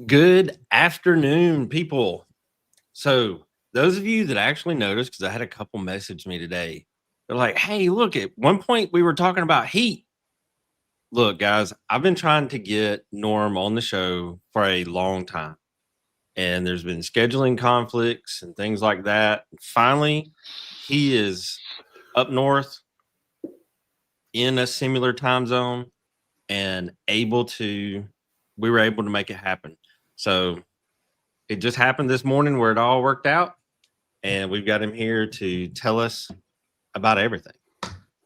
Good afternoon, people. So those of you that actually noticed, because I had a couple message me today, they're like, hey, look, at one point we were talking about heat. Look, guys, I've been trying to get Norm on the show for a long time. And there's been scheduling conflicts and things like that. Finally, he is up north in a similar time zone and we were able to make it happen. So it just happened this morning where it all worked out, and we've got him here to tell us about everything.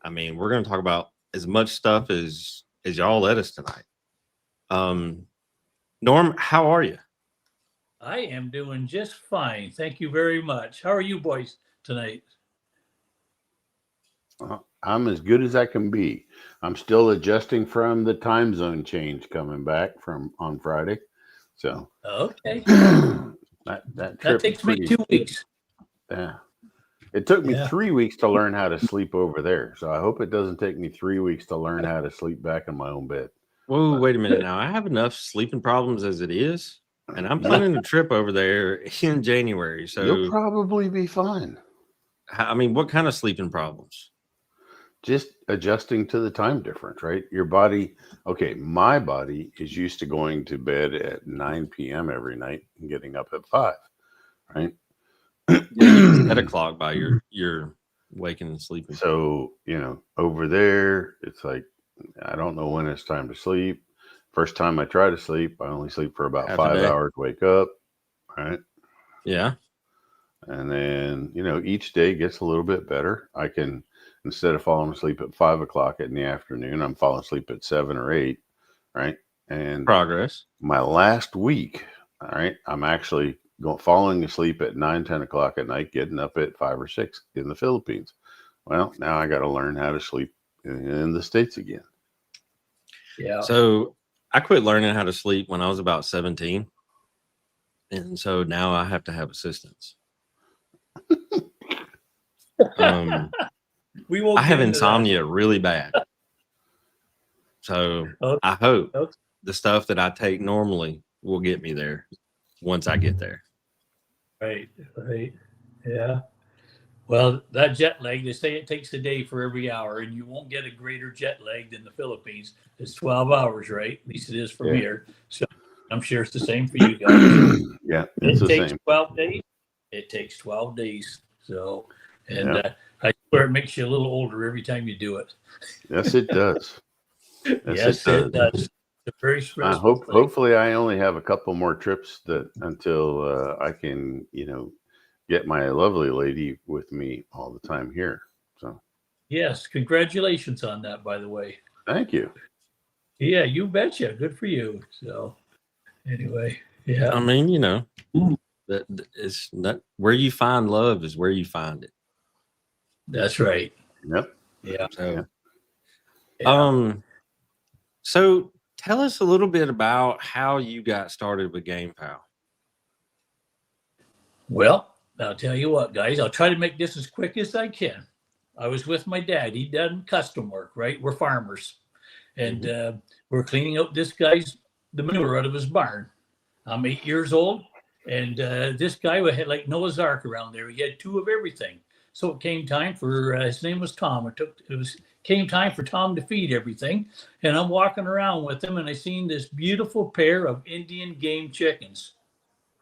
I mean, we're going to talk about as much stuff as y'all let us tonight. Norm, how are you? I am doing just fine. Thank you very much. How are you boys tonight? I'm as good as I can be. I'm still adjusting from the time zone change coming back from on Friday. So okay, that takes me 2 weeks. Yeah, it took me 3 weeks to learn how to sleep over there. So I hope it doesn't take me 3 weeks to learn how to sleep back in my own bed. Whoa, wait a minute now. I have enough sleeping problems as it is, and I'm planning a trip over there in January. So you'll probably be fine. I mean, what kind of sleeping problems? Just adjusting to the time difference, right? Your body, my body is used to going to bed at 9 p.m. every night and getting up at 5, right? Yeah, you set a clock by your waking and sleeping. So, over there, it's like, I don't know when it's time to sleep. First time I try to sleep, I only sleep for about 5 hours, wake up, right? Yeah. And then, each day gets a little bit better. I can, instead of falling asleep at 5 o'clock in the afternoon, I'm falling asleep at 7 or 8, right? And progress. My last week, all right, I'm actually falling asleep at 9, 10 o'clock at night, getting up at 5 or 6 in the Philippines. Well, now I got to learn how to sleep in the States again. Yeah. So I quit learning how to sleep when I was about 17. And so now I have to have assistance. I have insomnia really bad. So I hope the stuff that I take normally will get me there once I get there. Right. Yeah. Well, that jet lag, they say it takes a day for every hour, and you won't get a greater jet lag than the Philippines. It's 12 hours, right? At least it is from here. So I'm sure it's the same for you guys. Yeah, it's the takes same. 12 days. It takes 12 days. So, and I swear it makes you a little older every time you do it. Yes, it does. Yes, it does. It's a very stressful thing. Hopefully, I only have a couple more trips until I can, get my lovely lady with me all the time here. So, yes, congratulations on that, by the way. Thank you. Yeah, you betcha. Good for you. So, anyway, yeah. I mean, that is not where you find love is where you find it. That's right. Yep. Yeah. So tell us a little bit about how you got started with Game Pal. Well, I'll tell you what, guys. I'll try to make this as quick as I can. I was with my dad. He done custom work, right? We're farmers, and we're cleaning out the manure out of his barn. I'm 8 years old, and this guy had like Noah's Ark around there. He had 2 of everything. So it came time for his name was Tom. Came time for Tom to feed everything, and I'm walking around with him, and I seen this beautiful pair of Indian game chickens.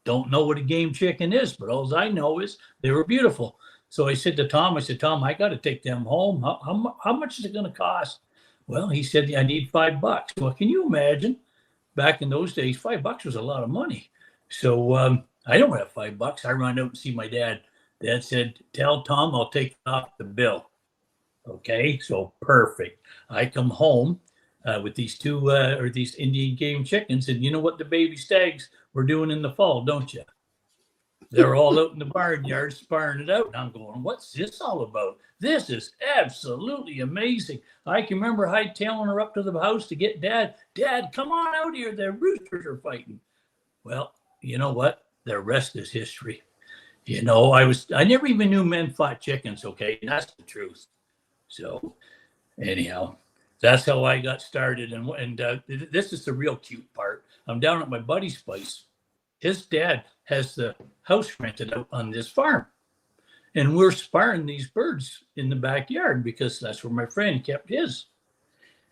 Don't know what a game chicken is, but all I know is they were beautiful. So I said to Tom, Tom, I got to take them home. How much is it going to cost? Well, he said, I need $5. Well, can you imagine? Back in those days, $5 was a lot of money. So I don't have $5. I run out and see my dad. Dad said, tell Tom I'll take it off the bill. Okay, so perfect. I come home, with these two or these Indian game chickens. And you know what the baby stags were doing in the fall, don't you? They're all out in the barnyard sparring it out. And I'm going, what's this all about? This is absolutely amazing. I can remember hightailing her up to the house to get Dad. Dad, come on out here. The roosters are fighting. Well, you know what? The rest is history. You know, I never even knew men fought chickens, okay? And that's the truth. So anyhow, that's how I got started. And this is the real cute part. I'm down at my buddy's place. His dad has the house rented out on this farm. And we're sparring these birds in the backyard because that's where my friend kept his.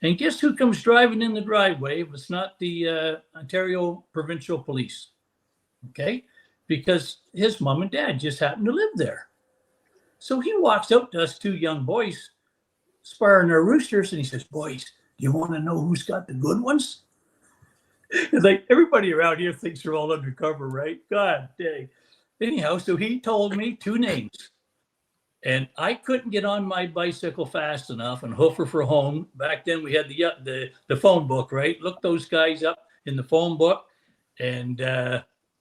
And guess who comes driving in the driveway if it's not the Ontario Provincial Police? Okay? Because his mom and dad just happen to live there. So he walks out to us two young boys sparring our roosters, and he says, boys, you want to know who's got the good ones? It's like everybody around here thinks they're all undercover, right? God dang. Anyhow, so he told me two names. And I couldn't get on my bicycle fast enough and hoof her for home. Back then we had the phone book, right? Look those guys up in the phone book. And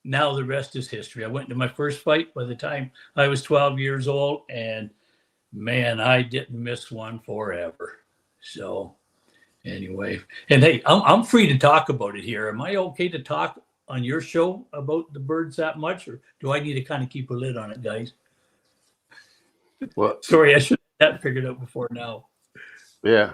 now the rest is history. I went to my first fight by the time I was 12 years old. And man, I didn't miss one forever. So anyway, and hey, I'm free to talk about it here. Am I okay to talk on your show about the birds that much, or do I need to kind of keep a lid on it, guys? Well, Sorry, I should have that figured out before now. yeah,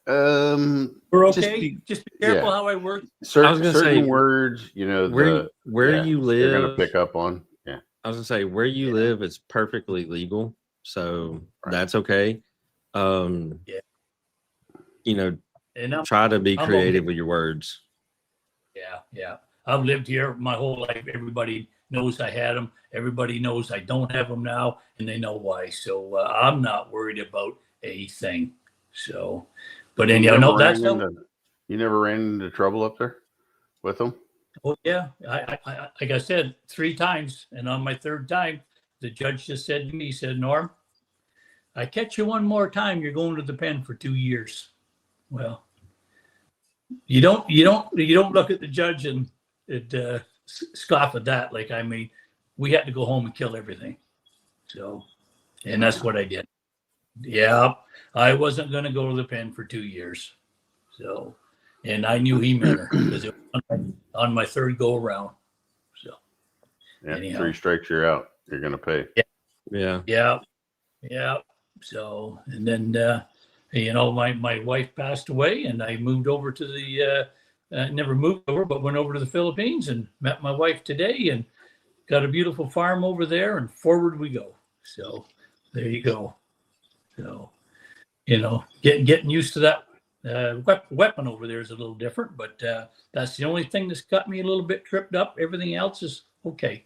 We're okay. Just be careful yeah. how I work. Certain words, you know, where you live, you're gonna pick up on. Yeah, I was gonna say where you live is perfectly legal, so right. that's okay. You know, And try to be creative with your words. Yeah. I've lived here my whole life. Everybody knows I had them. Everybody knows I don't have them now, and they know why. So I'm not worried about a thing. So, but anyhow, no, that's how. You never ran into trouble up there with them? Oh yeah, I like I said 3 times, and on my 3rd time, the judge just said to me, he said, Norm, I catch you one more time, you're going to the pen for 2 years. Well, you don't look at the judge and scoff at that. Like, I mean, we had to go home and kill everything. So, and that's what I did. Yeah, I wasn't going to go to the pen for 2 years. So, and I knew he meant her because it was on my 3rd go around. So, yeah, anyhow. 3 strikes, you're out. You're going to pay. Yeah. So, and then, you know, my wife passed away, and I moved over to the, never moved over, but went over to the Philippines and met my wife today and got a beautiful farm over there, and forward we go. So there you go. So, you know, getting used to that weapon over there is a little different, but that's the only thing that's got me a little bit tripped up. Everything else is okay.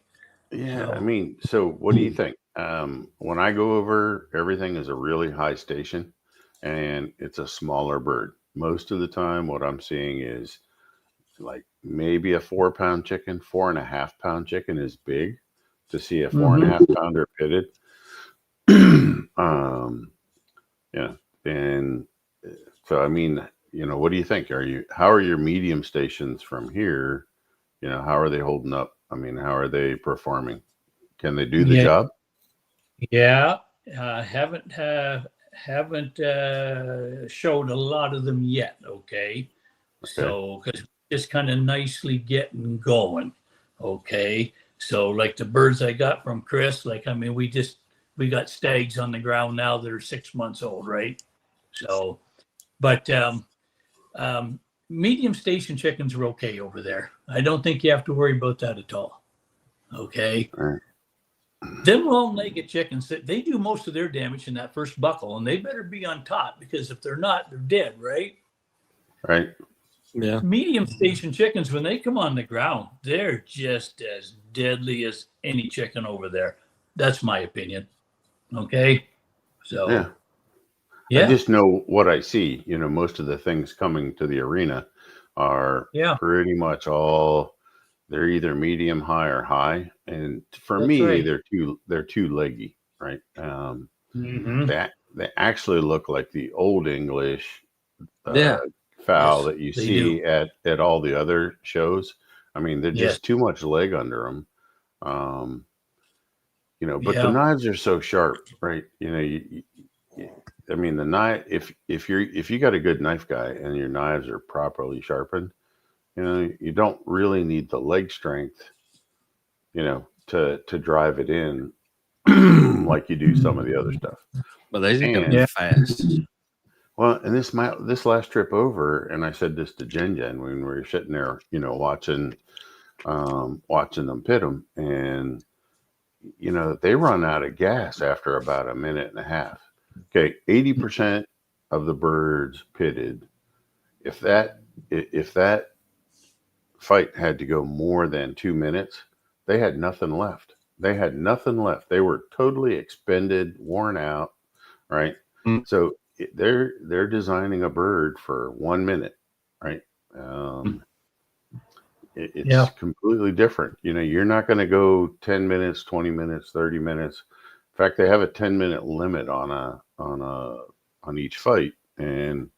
Yeah, I mean, so what do you think? When I go over, everything is a really high station, and it's a smaller bird. Most of the time, what I'm seeing is like maybe a 4-pound chicken, 4.5-pound chicken is big. To see a 4.5-pounder pitted. Yeah, and so I mean, you know, what do you think? How are your medium stations from here? You know, how are they holding up? I mean, how are they performing? Can they do the job? Yeah, haven't showed a lot of them yet. Okay. So because just kind of nicely getting going. Okay. So like the birds I got from Chris, like, I mean, we got stags on the ground now that are 6 months old, right? So, but medium station chickens are okay over there. I don't think you have to worry about that at all. Okay. Right. Them long-legged chickens, they do most of their damage in that first buckle, and they better be on top, because if they're not, they're dead, right? Right. Yeah. Medium station chickens, when they come on the ground, they're just as deadly as any chicken over there. That's my opinion. Okay. So, I just know what I see. You know, most of the things coming to the arena are pretty much all, they're either medium, high, or high. And for me, they're too leggy, right? They actually look like the old English fowl Yes, that you they see at all the other shows. I mean, they're Yes. just too much leg under them. Um, but the Yeah. knives are so sharp, right? I mean, the knife. If you got a good knife guy and your knives are properly sharpened, you don't really need the leg strength, to drive it in like you do some of the other stuff. But they just gotta be And fast. well, and this last trip over, and I said this to Jen when we were sitting there, watching them pit them, and they run out of gas after about a minute and a half. Okay, 80% of the birds pitted. If that fight had to go more than 2 minutes, they had nothing left. They had nothing left. They were totally expended, worn out, right? Mm. So they're designing a bird for 1 minute, right? It's completely different. You're not going to go 10 minutes, 20 minutes, 30 minutes. In fact, they have a 10-minute limit on each fight, and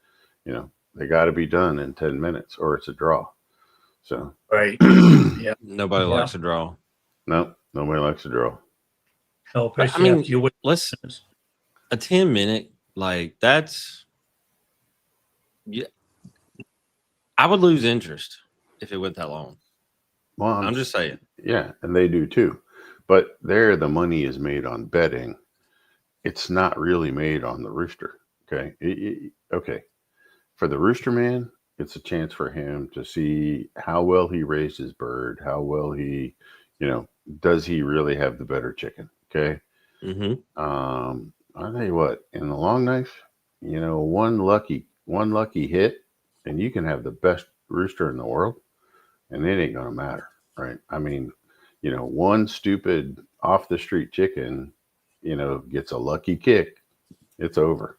they got to be done in 10 minutes or it's a draw. So Right. Yeah. Nobody likes to draw. no, nobody likes to draw. No, I especially mean, after you wait. let's a 10-minute, like that's yeah. I would lose interest if it went that long. Well, I'm just saying. Yeah, and they do too. But there, the money is made on betting. It's not really made on the rooster. Okay. Okay. For the rooster man, it's a chance for him to see how well he raised his bird, how well he, does he really have the better chicken? Okay. Mm-hmm. I'll tell you what, in the long knife, one lucky hit, and you can have the best rooster in the world, and it ain't gonna matter, right? I mean, one stupid off the street chicken, gets a lucky kick, it's over,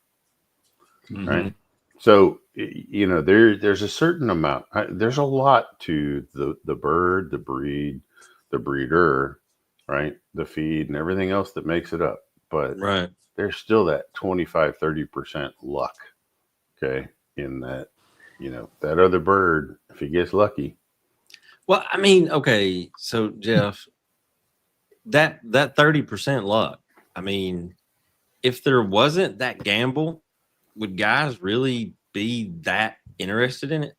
Mm-hmm. right? So there's a certain amount. There's a lot to the bird, the breed, the breeder, right? The feed and everything else that makes it up. But Right. there's still that 25-30% luck, okay, in that, that other bird, if he gets lucky. Well, I mean, okay, so Jeff, that 30% luck. I mean, if there wasn't that gamble, would guys really be that interested in it?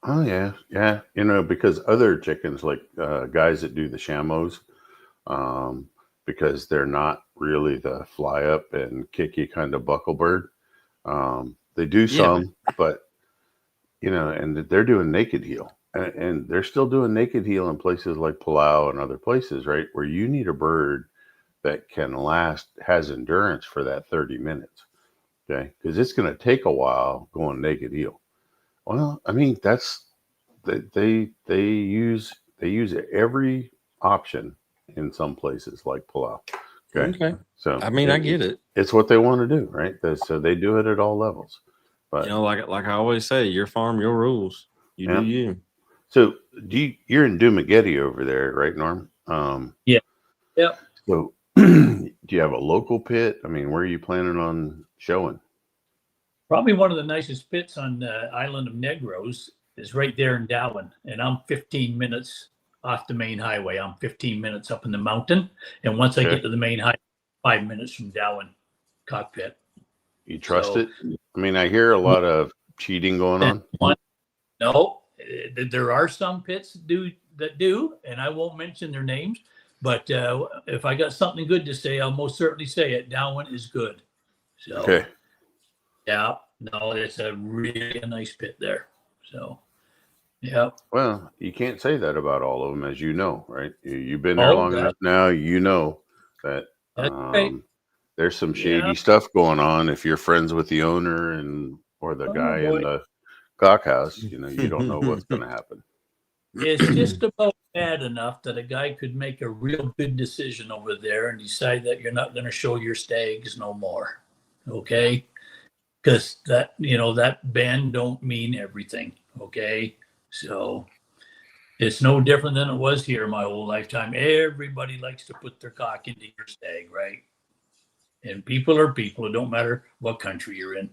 Oh yeah, yeah. Because other chickens, like guys that do the shamos, because they're not really the fly up and kicky kind of buckle bird. They do some, but and they're doing naked heel, and they're still doing naked heel in places like Palau and other places, right, where you need a bird that has endurance for that 30 minutes. Okay, because it's going to take a while going naked heel. Well, I mean, they use every option in some places like Palau. Okay. So I mean, I get it. It's what they want to do, right? So they do it at all levels. But like I always say, your farm, your rules. You do you. So you're in Dumageddon over there, right, Norm? Yeah. Yep. So do you have a local pit? I mean, where are you planning on showing? Probably one of the nicest pits on the island of Negros is right there in Darwin, and I'm 15 minutes off the main highway. I'm 15 minutes up in the mountain, and once I get to the main highway, 5 minutes from Darwin cockpit. You trust it? I mean, I hear a lot of cheating going on. No, there are some pits that do, and I won't mention their names. But if I got something good to say, I'll most certainly say it. Darwin is good. So, okay. Yeah, no, it's a really nice pit there. So, yeah. Well, you can't say that about all of them, as you know, right? You've been there long enough now. You know that right. There's some shady stuff going on. If you're friends with the owner or the guy in the cockhouse, you don't know what's going to happen. It's just about bad enough that a guy could make a real good decision over there and decide that you're not going to show your stags no more. Okay. Because that ban don't mean everything. Okay. So it's no different than it was here my whole lifetime. Everybody likes to put their cock into your stag, right? And people are people. It don't matter what country you're in.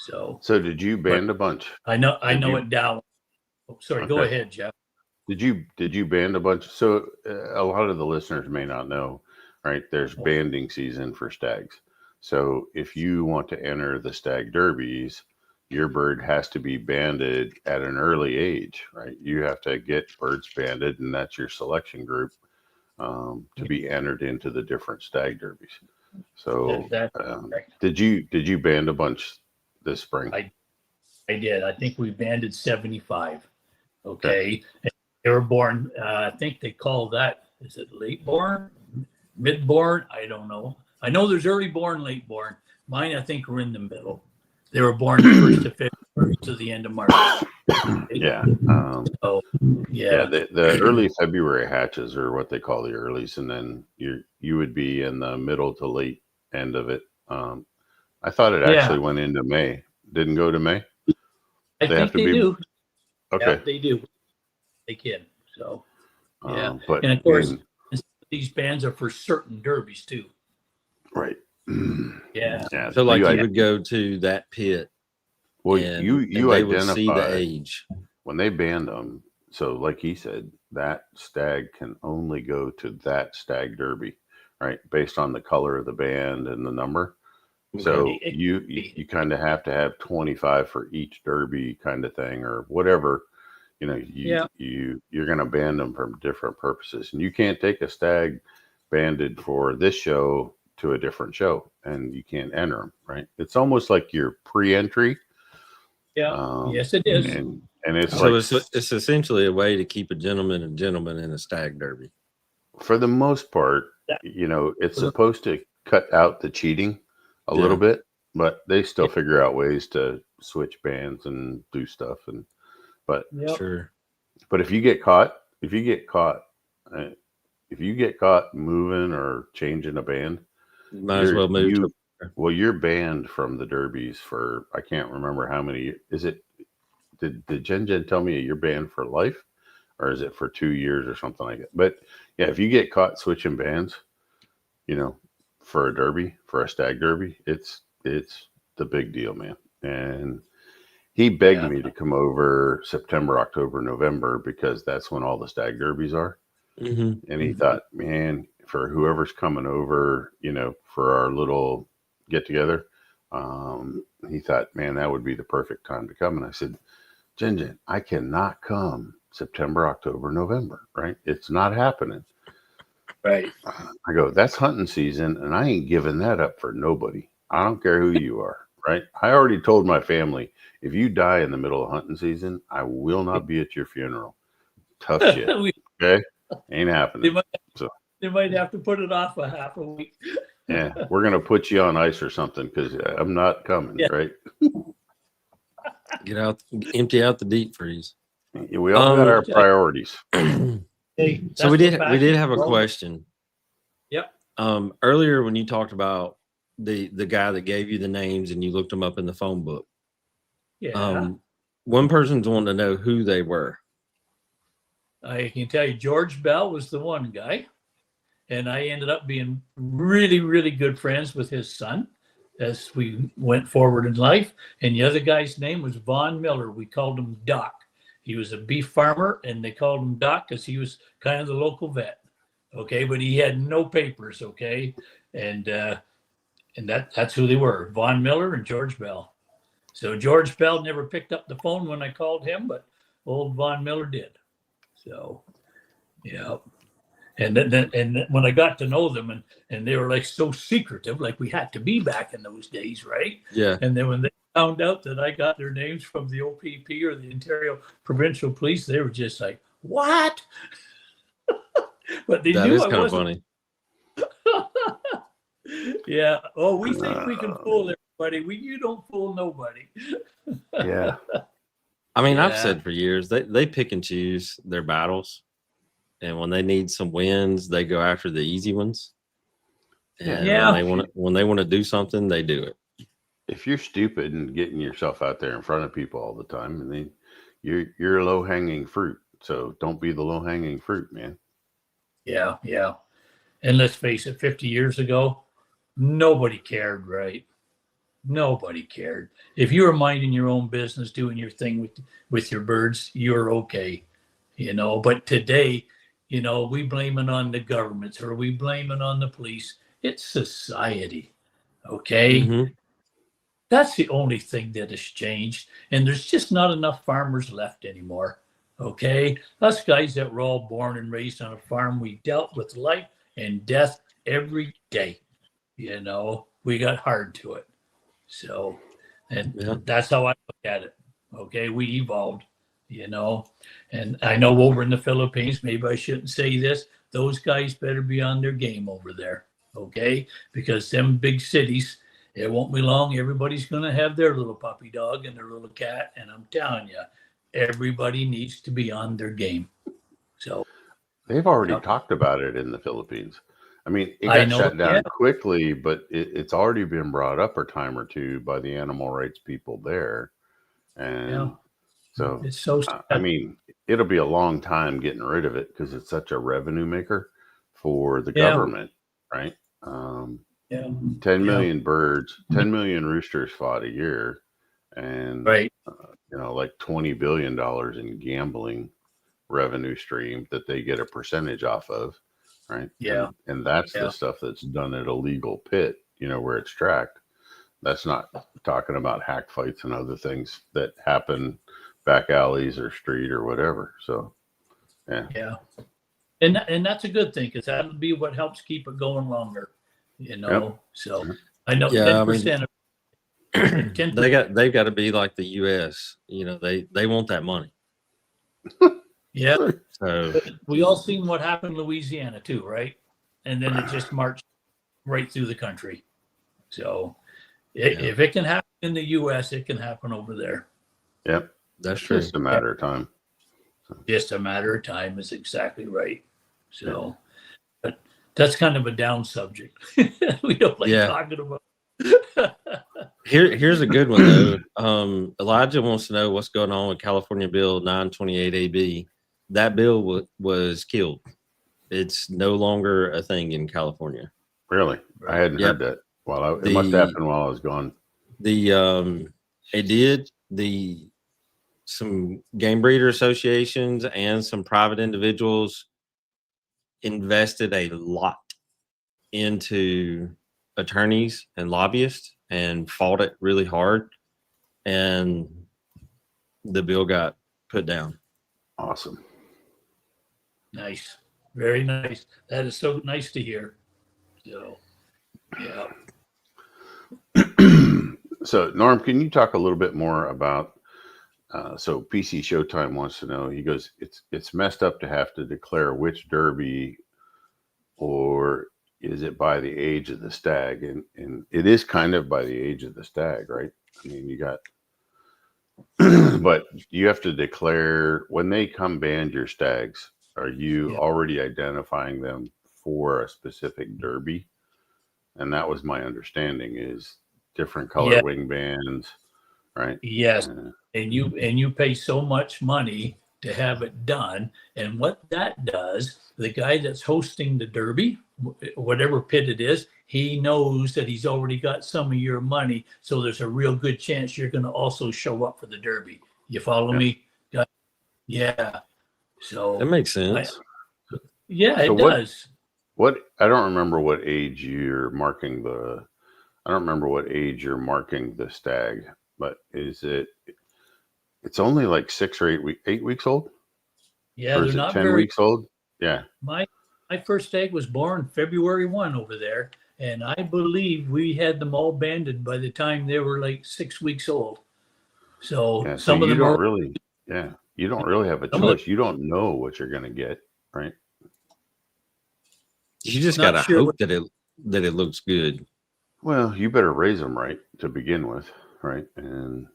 So did you band a bunch? I know you- it down. Oh, sorry, go Okay. ahead, Jeff. Did you band a bunch? So a lot of the listeners may not know, right? There's banding season for stags. So if you want to enter the stag derbies, your bird has to be banded at an early age, right? You have to get birds banded, and that's your selection group to be entered into the different stag derbies. So did you band a bunch this spring? I did. I think we banded 75. Okay. They were born, I think they call that, is it late born, mid born? I don't know. I know there's early born, late born. Mine, I think, were in the middle. They were born the 1st of February to the end of March. Yeah. Yeah. The early February hatches are what they call the earlies, and then you would be in the middle to late end of it. I thought it actually went into May. Didn't go to May? I think they do. Okay. Yeah, they do. They can. So, yeah. But, and of course, these bands are for certain derbies too. Right. Yeah. So like you would go to that pit. Well, and you they identify would see the age when they band them. So like he said, that stag can only go to that stag derby, right? Based on the color of the band and the number. Okay. So you kind of have to have 25 for each derby kind of thing or whatever. You know, you're going to band them for different purposes, and you can't take a stag banded for this show to a different show, and you can't enter them, right? It's almost like your pre-entry. Yeah. Yes, it is. And it's so like it's essentially a way to keep a gentleman in a stag derby. For the most part, you know, it's supposed to cut out the cheating a little bit, but they still figure out ways to switch bands and do stuff. Sure. But if you get caught moving or changing a band, might as well move. You're banned from the derbies for, I can't remember how many. Did Jen tell me you're banned for life, or is it for 2 years or something like that? But yeah, if you get caught switching bands, you know, for a derby, for a stag derby, it's the big deal, man. And he begged me to come over September, October, November, because that's when all the stag derbies are. Mm-hmm. And he thought, man, for whoever's coming over, you know, for our little get together, he thought, man, that would be the perfect time to come. And I said, Jen, I cannot come September, October, November, right? It's not happening. Right. I go, that's hunting season, and I ain't giving that up for nobody. I don't care who you are, right? I already told my family, if you die in the middle of hunting season, I will not be at your funeral. Tough shit. Okay? Ain't happening. They might have to put it off a half a week. Yeah, we're going to put you on ice or something because I'm not coming, right? Get out, empty out the deep freeze. We all got our priorities. So we did have a question. Yep. Earlier when you talked about the guy that gave you the names and you looked them up in the phone book. Yeah. One person's wanting to know who they were. I can tell you George Bell was the one guy. And I ended up being really, really good friends with his son as we went forward in life. And the other guy's name was Von Miller. We called him Doc. He was a beef farmer, and they called him Doc because he was kind of the local vet. Okay, but he had no papers. Okay, and that's who they were: Von Miller and George Bell. So George Bell never picked up the phone when I called him, but old Von Miller did. So, yeah. And then when I got to know them, and they were like so secretive, like we had to be back in those days, right? Yeah. And then when they found out that I got their names from the OPP or the Ontario Provincial Police, they were just like, "What?" But they knew I wasn't. Funny. Yeah. Oh, we think we can fool everybody. You don't fool nobody. Yeah. I mean, I've said for years they pick and choose their battles. And when they need some wins, they go after the easy ones. And when they want to do something, they do it. If you're stupid and getting yourself out there in front of people all the time, and then you're low hanging fruit. So don't be the low hanging fruit, man. Yeah, yeah. And let's face it, 50 years ago, nobody cared, right? Nobody cared. If you were minding your own business, doing your thing with your birds, you're okay. But today, we blame it on the government or we blame it on the police. It's society. Okay. Mm-hmm. That's the only thing that has changed. And there's just not enough farmers left anymore. Okay. Us guys that were all born and raised on a farm, we dealt with life and death every day. We got hard to it. So, and Yeah. that's how I look at it. Okay. We evolved, and I know over in the Philippines, maybe I shouldn't say this, those guys better be on their game over there. Okay. Because them big cities, it won't be long. Everybody's going to have their little puppy dog and their little cat. And I'm telling you, everybody needs to be on their game. So they've already talked about it in the Philippines. I mean, it I got know, shut down yeah. quickly, but it's already been brought up a time or two by the animal rights people there. And Yeah. so, It's so sad. I mean, it'll be a long time getting rid of it because it's such a revenue maker for the Yeah. government, right? Yeah. 10 million birds, 10 million roosters fought a year, and Right. like $20 billion in gambling revenue stream that they get a percentage off of, right? Yeah. And that's Yeah. the stuff that's done at a legal pit, where it's tracked. That's not talking about hack fights and other things that happen back alleys or street or whatever. So, yeah. Yeah. And that's a good thing because that'll be what helps keep it going longer, Yep. So I know Yeah, I 10%. they've got to be like the U.S. They want that money. Yeah. So We all seen what happened in Louisiana too, right? And then it just marched right through the country. So if it can happen in the U.S., it can happen over there. Yep. that's It's true. just a matter of time. Just a matter of time is exactly right. So, but that's kind of a down subject. We don't like talking about. Here's a good one though. Elijah wants to know what's going on with California Bill 928 AB. That bill was killed. It's no longer a thing in California. Really? I hadn't heard that. It must have happened while I was gone. It did. Some game breeder associations and some private individuals invested a lot into attorneys and lobbyists and fought it really hard, and the bill got put down. Awesome. Nice. Very nice. That is so nice to hear. So, yeah. So, Norm, can you talk a little bit more about? So, PC Showtime wants to know. He goes, "It's messed up to have to declare which derby, or is it by the age of the stag?" And it is kind of by the age of the stag, right? I mean, you got, but you have to declare when they come band your stags. Are you already identifying them for a specific derby? And that was my understanding is different color wing bands, right? Yes. And you pay so much money to have it done. And what that does, the guy that's hosting the derby, whatever pit it is, he knows that he's already got some of your money. So there's a real good chance you're going to also show up for the derby. You follow me? Yeah. So that makes sense. It does. What I don't remember what age you're marking the. I don't remember what age you're marking the stag, but is it? It's only like 6 or 8 weeks old. Yeah, or they're is it not 10 very. weeks old. Yeah. My first stag was born February 1 over there, and I believe we had them all banded by the time they were like 6 weeks old. So some of them don't really. Yeah. You don't really have a choice. You don't know what you're going to get, right? You just got to hope that it looks good. Well, you better raise them right to begin with, right? And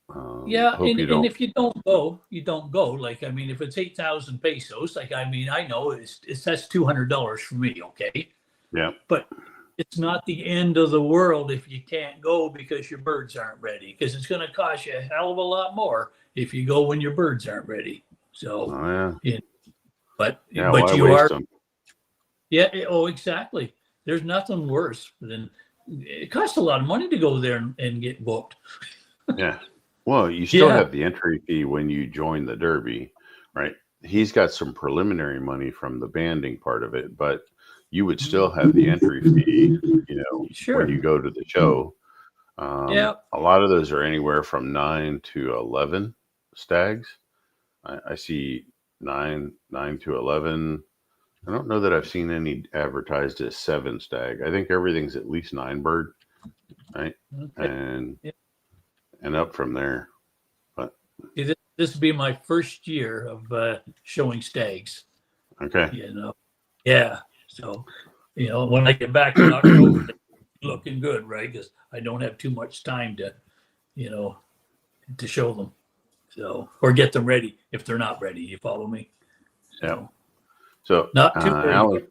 and if you don't go, you don't go. Like, I mean, if it's 8,000 pesos, like, I mean, I know that's $200 for me, okay? Yeah. But it's not the end of the world if you can't go because your birds aren't ready, because it's going to cost you a hell of a lot more if you go when your birds aren't ready. So, but you are. Them? Yeah. Oh, exactly. There's nothing worse than it costs a lot of money to go there and get booked. Yeah. Well, you still Yeah. have the entry fee when you join the Derby, right? He's got some preliminary money from the banding part of it, but you would still have the entry fee, Sure. when you go to the show. Yeah. A lot of those are anywhere from 9 to 11 stags. I see 9 to 11. I don't know that I've seen any advertised as 7 stag. I think everything's at least 9 bird, right? Okay. And up from there. But This will be my first year of showing stags. okay. Yeah. So, when I get back in October, they're looking good, right? Because I don't have too much time to show them. So, or get them ready if they're not ready. You follow me? Yeah. So Not too early.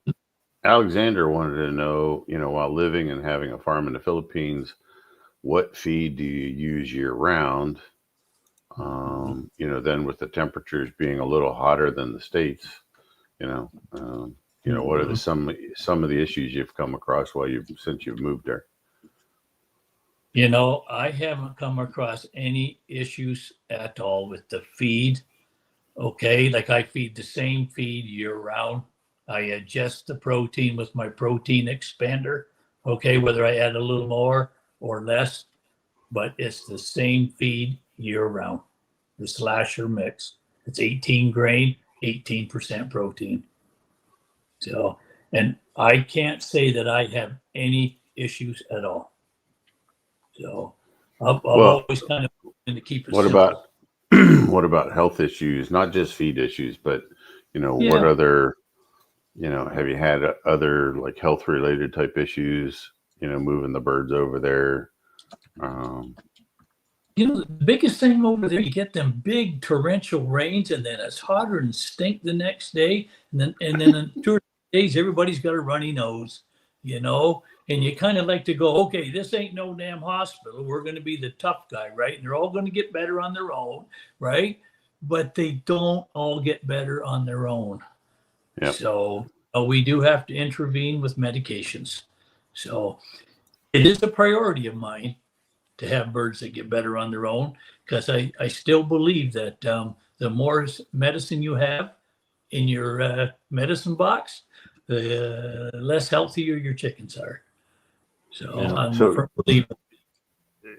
Alexander wanted to know, while living and having a farm in the Philippines, what feed do you use year round? Then with the temperatures being a little hotter than the States, what are some of the issues you've come across since you've moved there? I haven't come across any issues at all with the feed. Okay, like I feed the same feed year round. I adjust the protein with my protein expander. Okay, whether I add a little more or less, but it's the same feed year round. The slasher mix. It's 18 grain, 18% protein. So, and I can't say that I have any issues at all. So, I've always kind of been to keep it simple. What about health issues? Not just feed issues, but what Yeah. other, have you had other like health related type issues? Moving the birds over there. The biggest thing over there, you get them big torrential rains, and then it's hotter and stink the next day, and then in 2 or 3 days, everybody's got a runny nose, and you kind of like to go, okay, this ain't no damn hospital. We're going to be the tough guy, right? And they're all going to get better on their own, right? But they don't all get better on their own. Yep. So we do have to intervene with medications. So it is a priority of mine to have birds that get better on their own, because I still believe that the more medicine you have in your medicine box, the less healthier your chickens are. So I'm a firm believer.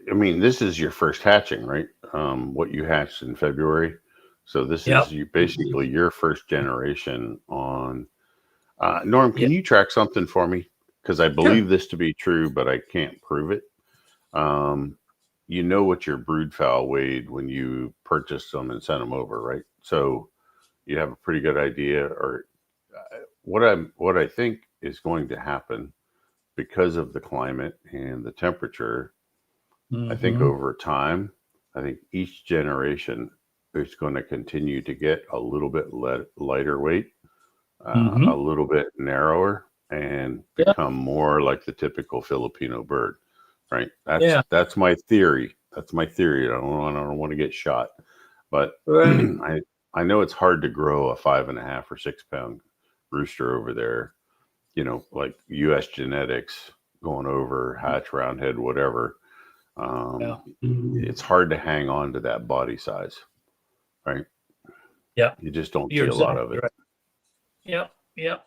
I mean, this is your first hatching, right? What you hatched in February. So this is basically your first generation on. Norm, can you track something for me? Because I believe this to be true, but I can't prove it. What your brood fowl weighed when you purchased them and sent them over, right? So you have a pretty good idea, or what I think is going to happen because of the climate and the temperature. I think over time, each generation is going to continue to get a little bit lighter weight, a little bit narrower, and become more like the typical Filipino bird, right? That's my theory. That's my theory. I don't want to get shot, but I know it's hard to grow a 5.5 or 6 pound rooster over there. Like U.S. genetics going over hatch, roundhead, whatever. It's hard to hang on to that body size, right? Yeah, you just don't see a lot of it. Right. Yep.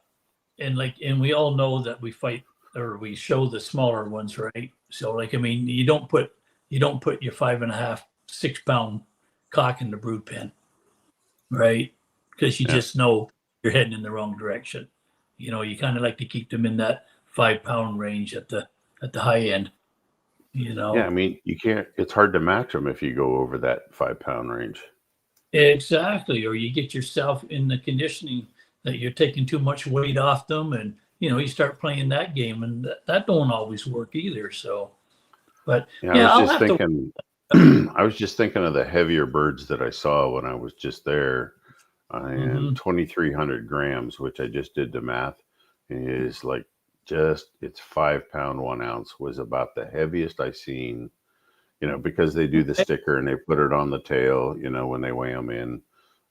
And we all know that we fight, or we show the smaller ones, right? So you don't put your 5.5, 6 pound cock in the brood pen, right? Because you just know you're heading in the wrong direction. You kind of like to keep them in that 5 pound range at the high end. Yeah, I mean, you can't. It's hard to match them if you go over that 5 pound range. Exactly, or you get yourself in the conditioning that you're taking too much weight off them, and you start playing that game, and that don't always work either. So, but I was just thinking of the heavier birds that I saw when I was just there, and 2,300 grams, which I just did the math, is like it's 5 pound 1 ounce was about the heaviest I seen. Because they do the sticker and they put it on the tail, when they weigh them in,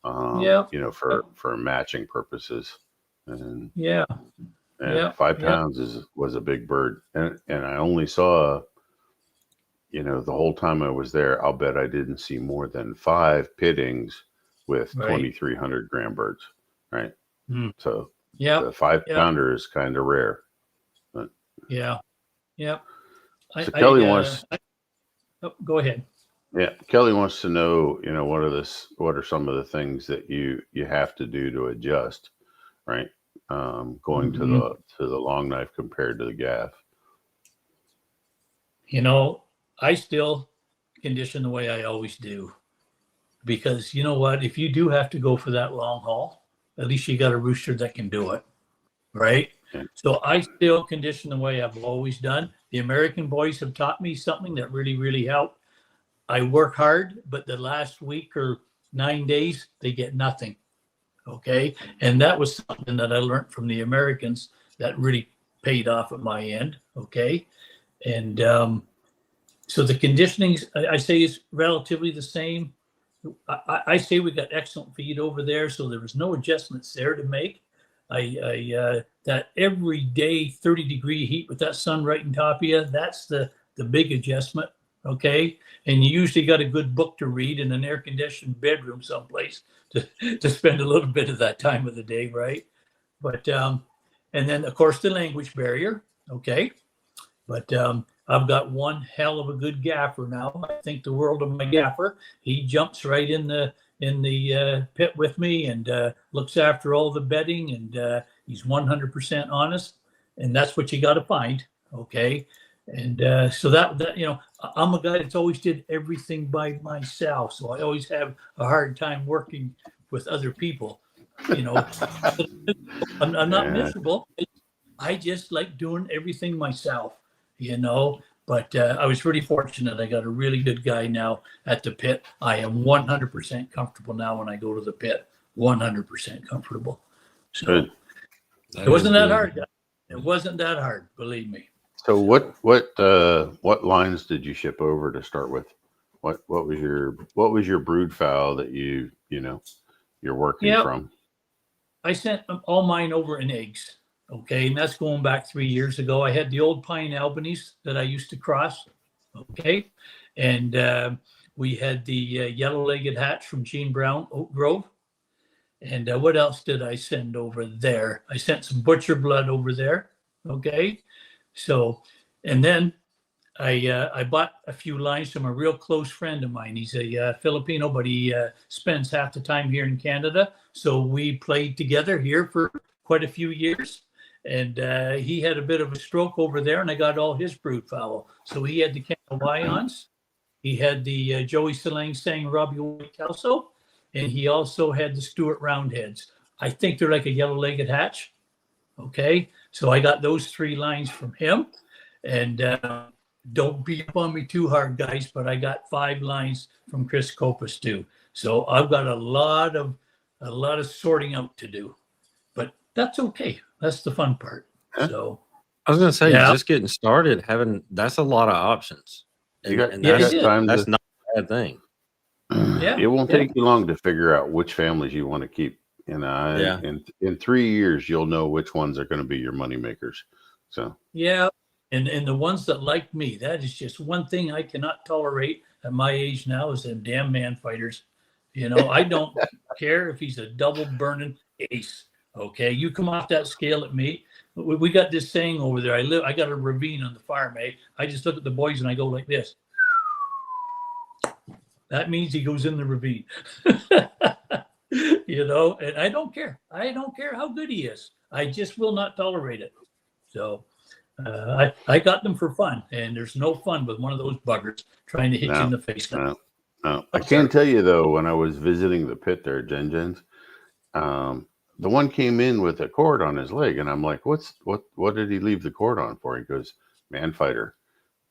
for matching purposes. And Yeah, 5 pounds was a big bird, and I only saw, the whole time I was there, I'll bet I didn't see more than 5 pittings with Right. 2,300 gram birds, right? Mm. So Yeah. the 5 pounder is kind of rare. But, Yeah. so Kelly wants, go ahead. yeah, Kelly wants to know, what are some of the things that you have to do to adjust, right? Going to the long knife compared to the gaff. I still condition the way I always do, because you know what? If you do have to go for that long haul, at least you got a rooster that can do it, right? Yeah. So I still condition the way I've always done. The American boys have taught me something that really, really helped. I work hard, but the last week or 9 days, they get nothing. Okay. And that was something that I learned from the Americans that really paid off at my end. Okay. And so the conditioning, I say, is relatively the same. I say we got excellent feed over there, so there was no adjustments there to make. That every day 30-degree heat with that sun right on top of you, that's the big adjustment. Okay, and you usually got a good book to read in an air-conditioned bedroom someplace to spend a little bit of that time of the day, right? But and then of course the language barrier. Okay, but I've got one hell of a good gaffer now. I think the world of my gaffer. He jumps right in the pit with me and looks after all the bedding, and he's 100% honest, and that's what you got to find. Okay, and so that I'm a guy that's always did everything by myself, so I always have a hard time working with other people. I'm not miserable. I just like doing everything myself. But I was really fortunate. I got a really good guy now at the pit. I am 100% comfortable now when I go to the pit. 100% comfortable. So Good. It wasn't that hard, guys. It wasn't that hard, believe me. So what lines did you ship over to start with? What was your brood fowl that you're working from? I sent all mine over in eggs. Okay, and that's going back 3 years ago. I had the old Pine Albanese that I used to cross. Okay, and we had the yellow-legged hatch from Gene Brown, Oak Grove. And what else did I send over there? I sent some butcher blood over there. Okay, so and then I bought a few lines from a real close friend of mine. He's a Filipino, but he spends half the time here in Canada. So we played together here for quite a few years. And he had a bit of a stroke over there, and I got all his brood fowl. So he had the Canada Lions, he had the Joey Salang Sang Robbie White Kelso, and he also had the Stuart Roundheads. I think they're like a yellow-legged hatch. Okay, so I got those 3 lines from him, and don't beat up on me too hard, guys, but I got 5 lines from Chris Copas too. So I've got a lot of sorting out to do, but that's okay. That's the fun part. So I was gonna say, just getting started, that's a lot of options. That's not a bad thing. Yeah, it won't take you long to figure out which families you want to keep. In 3 years, you'll know which ones are going to be your money makers. So and the ones that like me, that is just one thing I cannot tolerate at my age now is them damn man fighters. I don't care if he's a double burning ace. Okay, you come off that scale at me. We got this saying over there. I got a ravine on the farm, eh? I just look at the boys and I go like this. That means he goes in the ravine. And I don't care. I don't care how good he is. I just will not tolerate it. So I got them for fun, and there's no fun with one of those buggers trying to hit you in the face. No. I can tell you though, when I was visiting the pit there, Jen's, the one came in with a cord on his leg, and I'm like, what did he leave the cord on for? He goes, man fighter.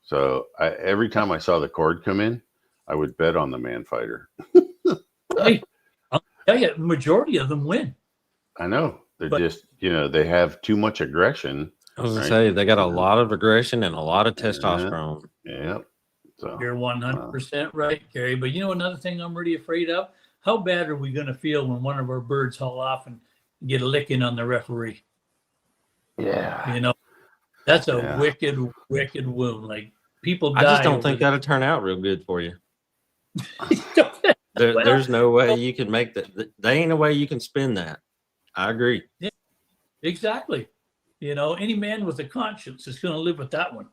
So every time I saw the cord come in, I would bet on the man fighter. Hey, I'll tell you, the majority of them win. I know. Just, they have too much aggression. I was going to say, they got a lot of aggression and a lot of testosterone. Yeah. So you're 100% right, Gary. But another thing I'm really afraid of, how bad are we going to feel when one of our birds haul off and get a licking on the referee? Yeah. You know, that's a Yeah. wicked, wicked wound. Like people I just die don't over think that'll turn out real good for you. that. Well, There's no way you can make that. There ain't a way you can spin that. I agree. yeah, exactly. You know, any man with a conscience is going to live with that one.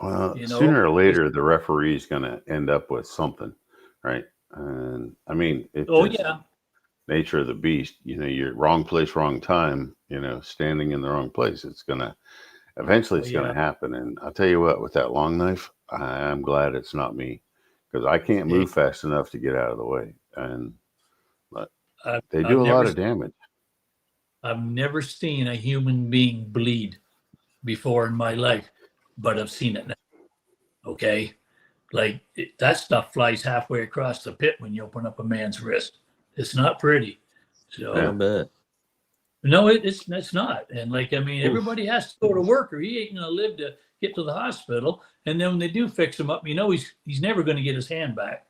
Well, You know, sooner or later, the referee is going to end up with something, right? And I mean, it's oh just yeah, nature of the beast. You know, you're wrong place, wrong time. You know, standing in the wrong place. It's gonna eventually oh it's yeah, gonna happen. And I'll tell you what, with that long knife, I'm glad it's not me because I can't yeah. move fast enough to get out of the way, and but they I've do a lot never, of damage. I've never seen a human being bleed before in my life, but I've seen it now. Okay, like that stuff flies halfway across the pit when you open up a man's wrist. It's not pretty. So I bet. no, it's not. And like I mean, Oof. everybody has to go to work, or he ain't gonna live to get to the hospital. And then when they do fix him up, you know he's never gonna get his hand back,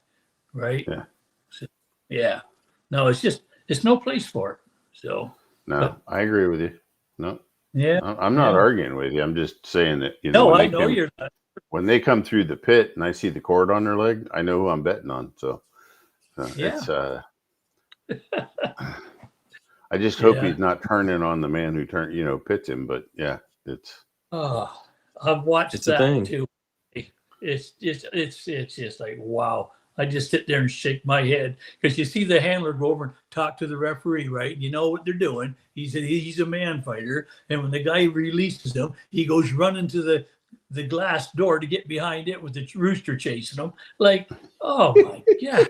right? Yeah. So, yeah. No, it's no place for it. So, No, but I agree with you. No, yeah, I'm not yeah. arguing with you. I'm just saying that No, when I they know come you're not. when they come through the pit and I see the cord on their leg, I know who I'm betting on. So Yeah, it's I just hope yeah. he's not turning on the man who pits him. But yeah, it's Oh, I've watched It's a that thing. too. It's just like wow. I just sit there and shake my head because you see the handler go over and talk to the referee, right? You know what they're doing. He's a man fighter, and when the guy releases him, he goes running to the glass door to get behind it with the rooster chasing him. Like, oh my god!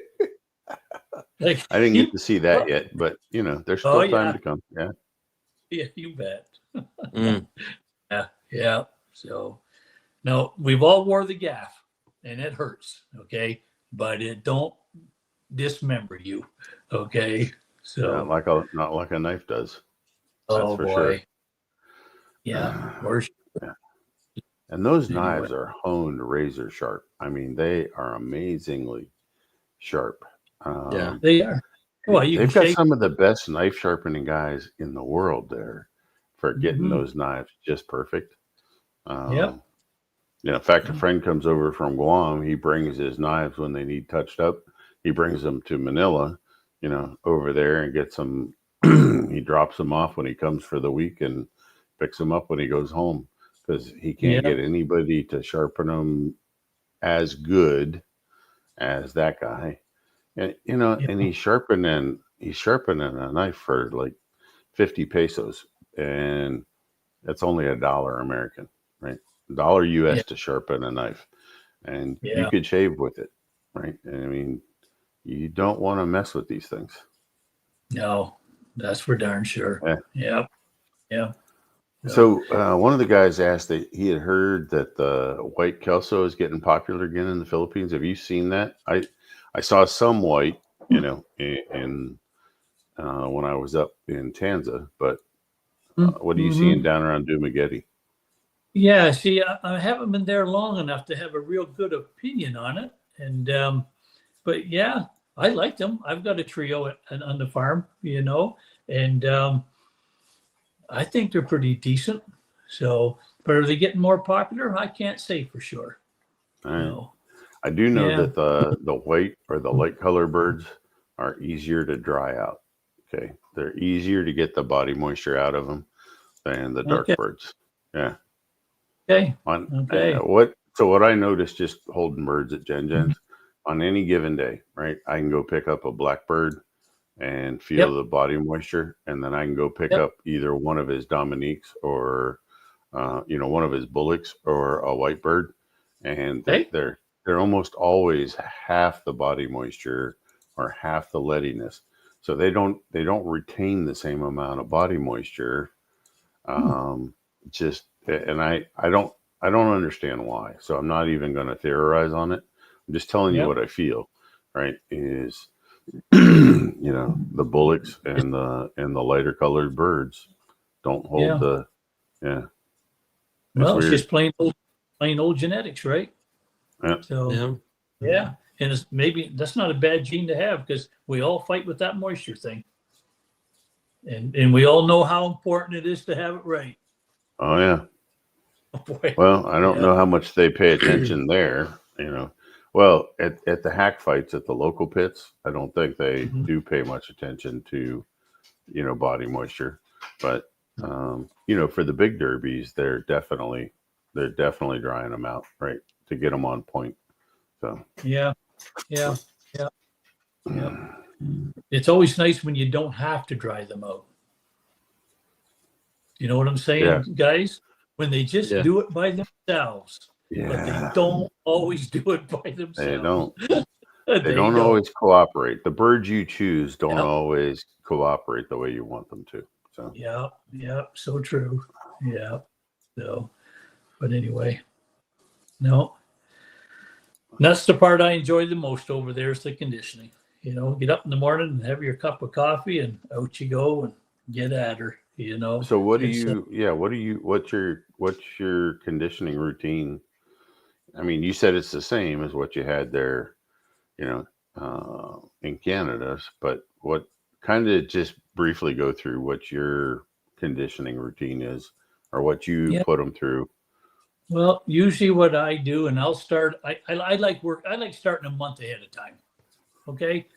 Like I didn't he, get to see that yet, but there's oh still time yeah, to come. Yeah. yeah, you bet. Mm. Yeah, yeah. So no, we've all wore the gaff, and it hurts. Okay, but it don't dismember you. Okay, Not so like a knife does. That's oh for sure. boy, yeah, for sure. Yeah. And those Anyway, knives are honed razor sharp. I mean, they are amazingly sharp. Yeah. they are. Well, you can They've got shake. some of the best knife sharpening guys in the world there for getting Mm-hmm. those knives just perfect. Yep. In fact, a friend comes over from Guam. He brings his knives when they need touched up. He brings them to Manila, over there and gets them. He drops them off when he comes for the week and picks them up when he goes home because he can't Yep. get anybody to sharpen them as good as that guy. And Yep. and he's sharpening a knife for like 50 pesos, and that's only $1 American, right? $1 US Yeah. to sharpen a knife, and you Yeah. could shave with it, right? And I mean, you don't want to mess with these things. No, that's for darn sure. Yeah. Yep. Yeah. So one of the guys asked that he had heard that the white kelso is getting popular again in the Philippines. Have you seen that? I saw some white, in when I was up in Tanza, but what are you seeing Mm-hmm. down around Dumaguete? Yeah. See, I haven't been there long enough to have a real good opinion on it, and but yeah, I like them. I've got a trio on the farm, and I think they're pretty decent. So, but are they getting more popular? I can't say for sure. All right. No. I do know Yeah. that the white or the light color birds are easier to dry out. Okay, they're easier to get the body moisture out of them than the dark Okay. birds. Yeah. Okay. On Okay. what I noticed just holding birds at Jen Jen's on any given day, right? I can go pick up a blackbird and feel Yep. the body moisture, and then I can go pick Yep. up either one of his Dominiques or one of his bullocks or a white bird, and Okay. they're almost always half the body moisture or half the leadiness, so they don't retain the same amount of body moisture. Just and I don't understand why, so I'm not even going to theorize on it. I'm just telling you Yep. what I feel, right? Is the bullocks and the lighter colored birds don't hold Yeah. the yeah. It's Well, it's weird. just plain old genetics, right? Yeah. So Yeah. yeah, and it's maybe that's not a bad gene to have because we all fight with that moisture thing, and we all know how important it is to have it right. Oh yeah. Oh, boy. Well, I don't Yeah. know how much they pay attention there. Well, at the hack fights at the local pits, I don't think they Mhm. do pay much attention to body moisture. But for the big derbies, they're definitely drying them out, right, to get them on point. So Yeah. Yeah. Yeah. Yeah. It's always nice when you don't have to dry them out. You know what I'm yeah, saying, guys? When they just Yeah. do it by themselves, but they yeah, don't always do it by they themselves. don't. They They don't don't. always cooperate. The birds you choose don't Yep. always cooperate the way you want them to. So Yeah. Yeah. So true. Yeah. So, but anyway, no. That's the part I enjoy the most over there is the conditioning. Get up in the morning and have your cup of coffee and out you go and get at her. So what do It's you? Yeah, what's your conditioning routine? I mean, you said it's the same as what you had there, in Canada, but what kind of just briefly go through what your conditioning routine is, or what you yeah. put them through? Well, usually what I do, and I'll start. I like work. I like starting a month ahead of time. Okay,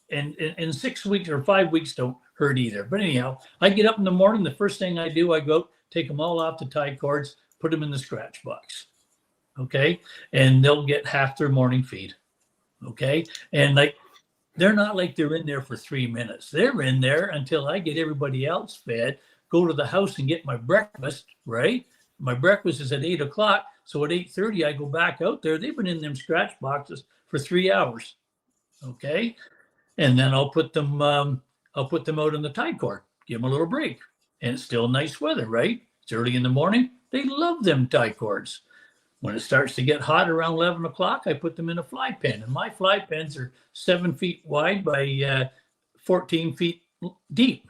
and 6 weeks or 5 weeks don't hurt either. But anyhow, I get up in the morning. The first thing I do, I go take them all off the tie cords, put them in the scratch box. Okay, and they'll get half their morning feed. Okay, and like they're not like they're in there for 3 minutes. They're in there until I get everybody else fed, go to the house and get my breakfast, right? My breakfast is at 8 o'clock. So at 8:30, I go back out there. They've been in them scratch boxes for 3 hours. Okay. And then I'll put them out on the tide cord, give them a little break. And it's still nice weather, right? It's early in the morning. They love them tide cords. When it starts to get hot around 11 o'clock, I put them in a fly pen. And my fly pens are 7 feet wide by 14 feet deep.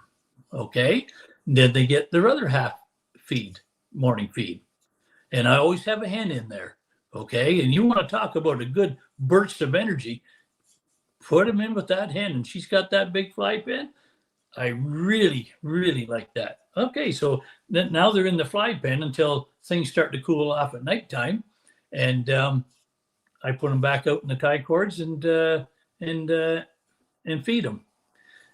Okay. Then they get their other half feed, morning feed. And I always have a hen in there. Okay. And you want to talk about a good burst of energy, put them in with that hen. And she's got that big fly pen. I really, really like that. Okay, so now they're in the fly pen until things start to cool off at nighttime, and I put them back out in the tie cords and feed them,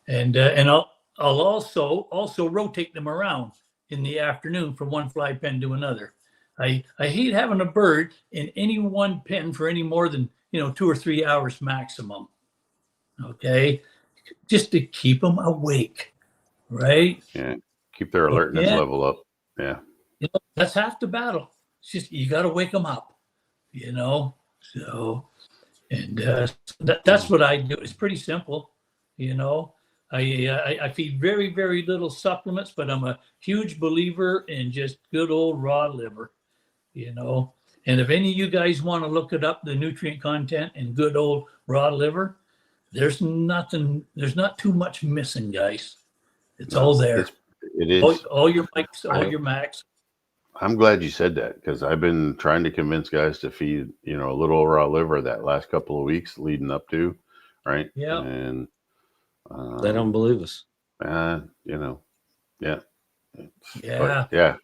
and I'll also rotate them around in the afternoon from one fly pen to another. I hate having a bird in any one pen for any more than 2 or 3 hours maximum. Okay, just to keep them awake. Right? Yeah, keep their alertness Yeah, level up. Yeah, that's half the battle. It's just you got to wake them up, you know. So, and that's what I do. It's pretty simple, you know. I feed very very little supplements, but I'm a huge believer in just good old raw liver, you know. And if any of you guys want to look it up, the nutrient content in good old raw liver, there's nothing. There's not too much missing, guys. It's all no, there. it All, is. all your mics, all I your max. I'm glad you said that because I've been trying to convince guys to feed, a little raw liver that last couple of weeks leading up to, right? Yeah. And They don't believe us. yeah. But Yeah.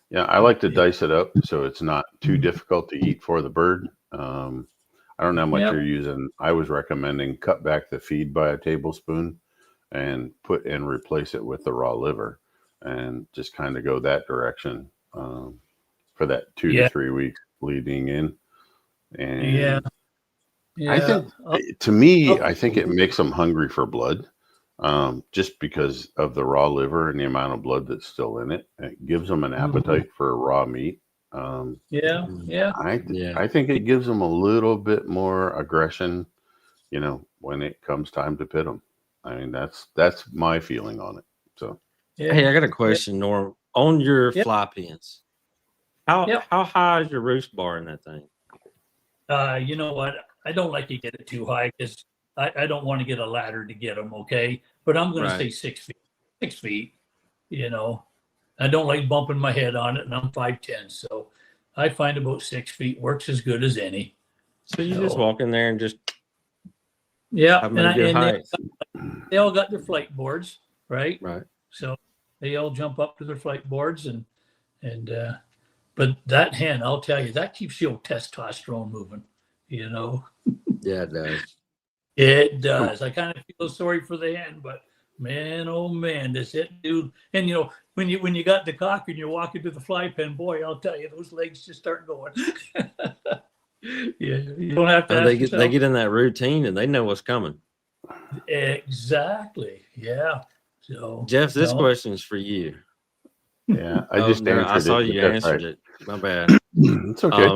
yeah, I like to dice it up so it's not too difficult to eat for the bird. I don't know how much Yep. you're using. I was recommending cut back the feed by a tablespoon and replace it with the raw liver and just kind of go that direction for that 2 to 3 weeks leading in. And Yeah. I Yeah. think, to me, I think it makes them hungry for blood, just because of the raw liver and the amount of blood that's still in it. It gives them an appetite for raw meat. Yeah. Yeah. Yeah. I think it gives them a little bit more aggression, when it comes time to pit them. I mean, that's my feeling on it. So Hey, Yeah. I got a question, Norm. On your Yep. fly pens, how Yep. how high is your roost bar in that thing? You know what? I don't like to get it too high because I don't want to get a ladder to get them. Okay. But I'm going to say Right. 6 feet. 6 feet. You know, I don't like bumping my head on it, and I'm 5'10", so I find about 6 feet works as good as any. So you just So, walk in there and just yeah, have them at a good height. they all got their flight boards, right? Right. So they all jump up to their flight boards, and And but that hen, I'll tell you, that keeps your testosterone moving. You know, Yeah, it does. it does. I kind of feel sorry for the hen, but man, oh man, does it do? And you know, when you got the cock and you're walking to the fly pen, boy, I'll tell you, those legs just start going. Yeah, you don't have to And ask they yourself. get in that routine and they know what's coming. Exactly. Yeah. So Jeff, this no. question's for you. Yeah, I Oh, just no, I answered saw it. you But that's answered right. it. My bad. It's okay.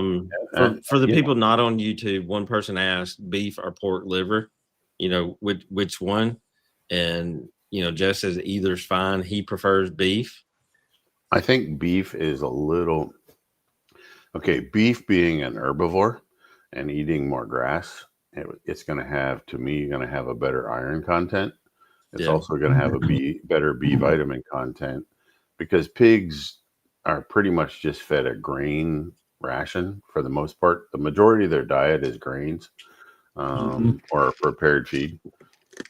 For the Yeah. people not on YouTube, one person asked beef or pork liver, you know, which one? And you know, Jeff says either's fine. He prefers beef. I think beef is a little okay. Beef being an herbivore and eating more grass, it's going to have, to me, going to have a better iron content. It's Yeah. also going to have a better B vitamin content, because pigs are pretty much just fed a grain ration for the most part. The majority of their diet is grains or a prepared feed.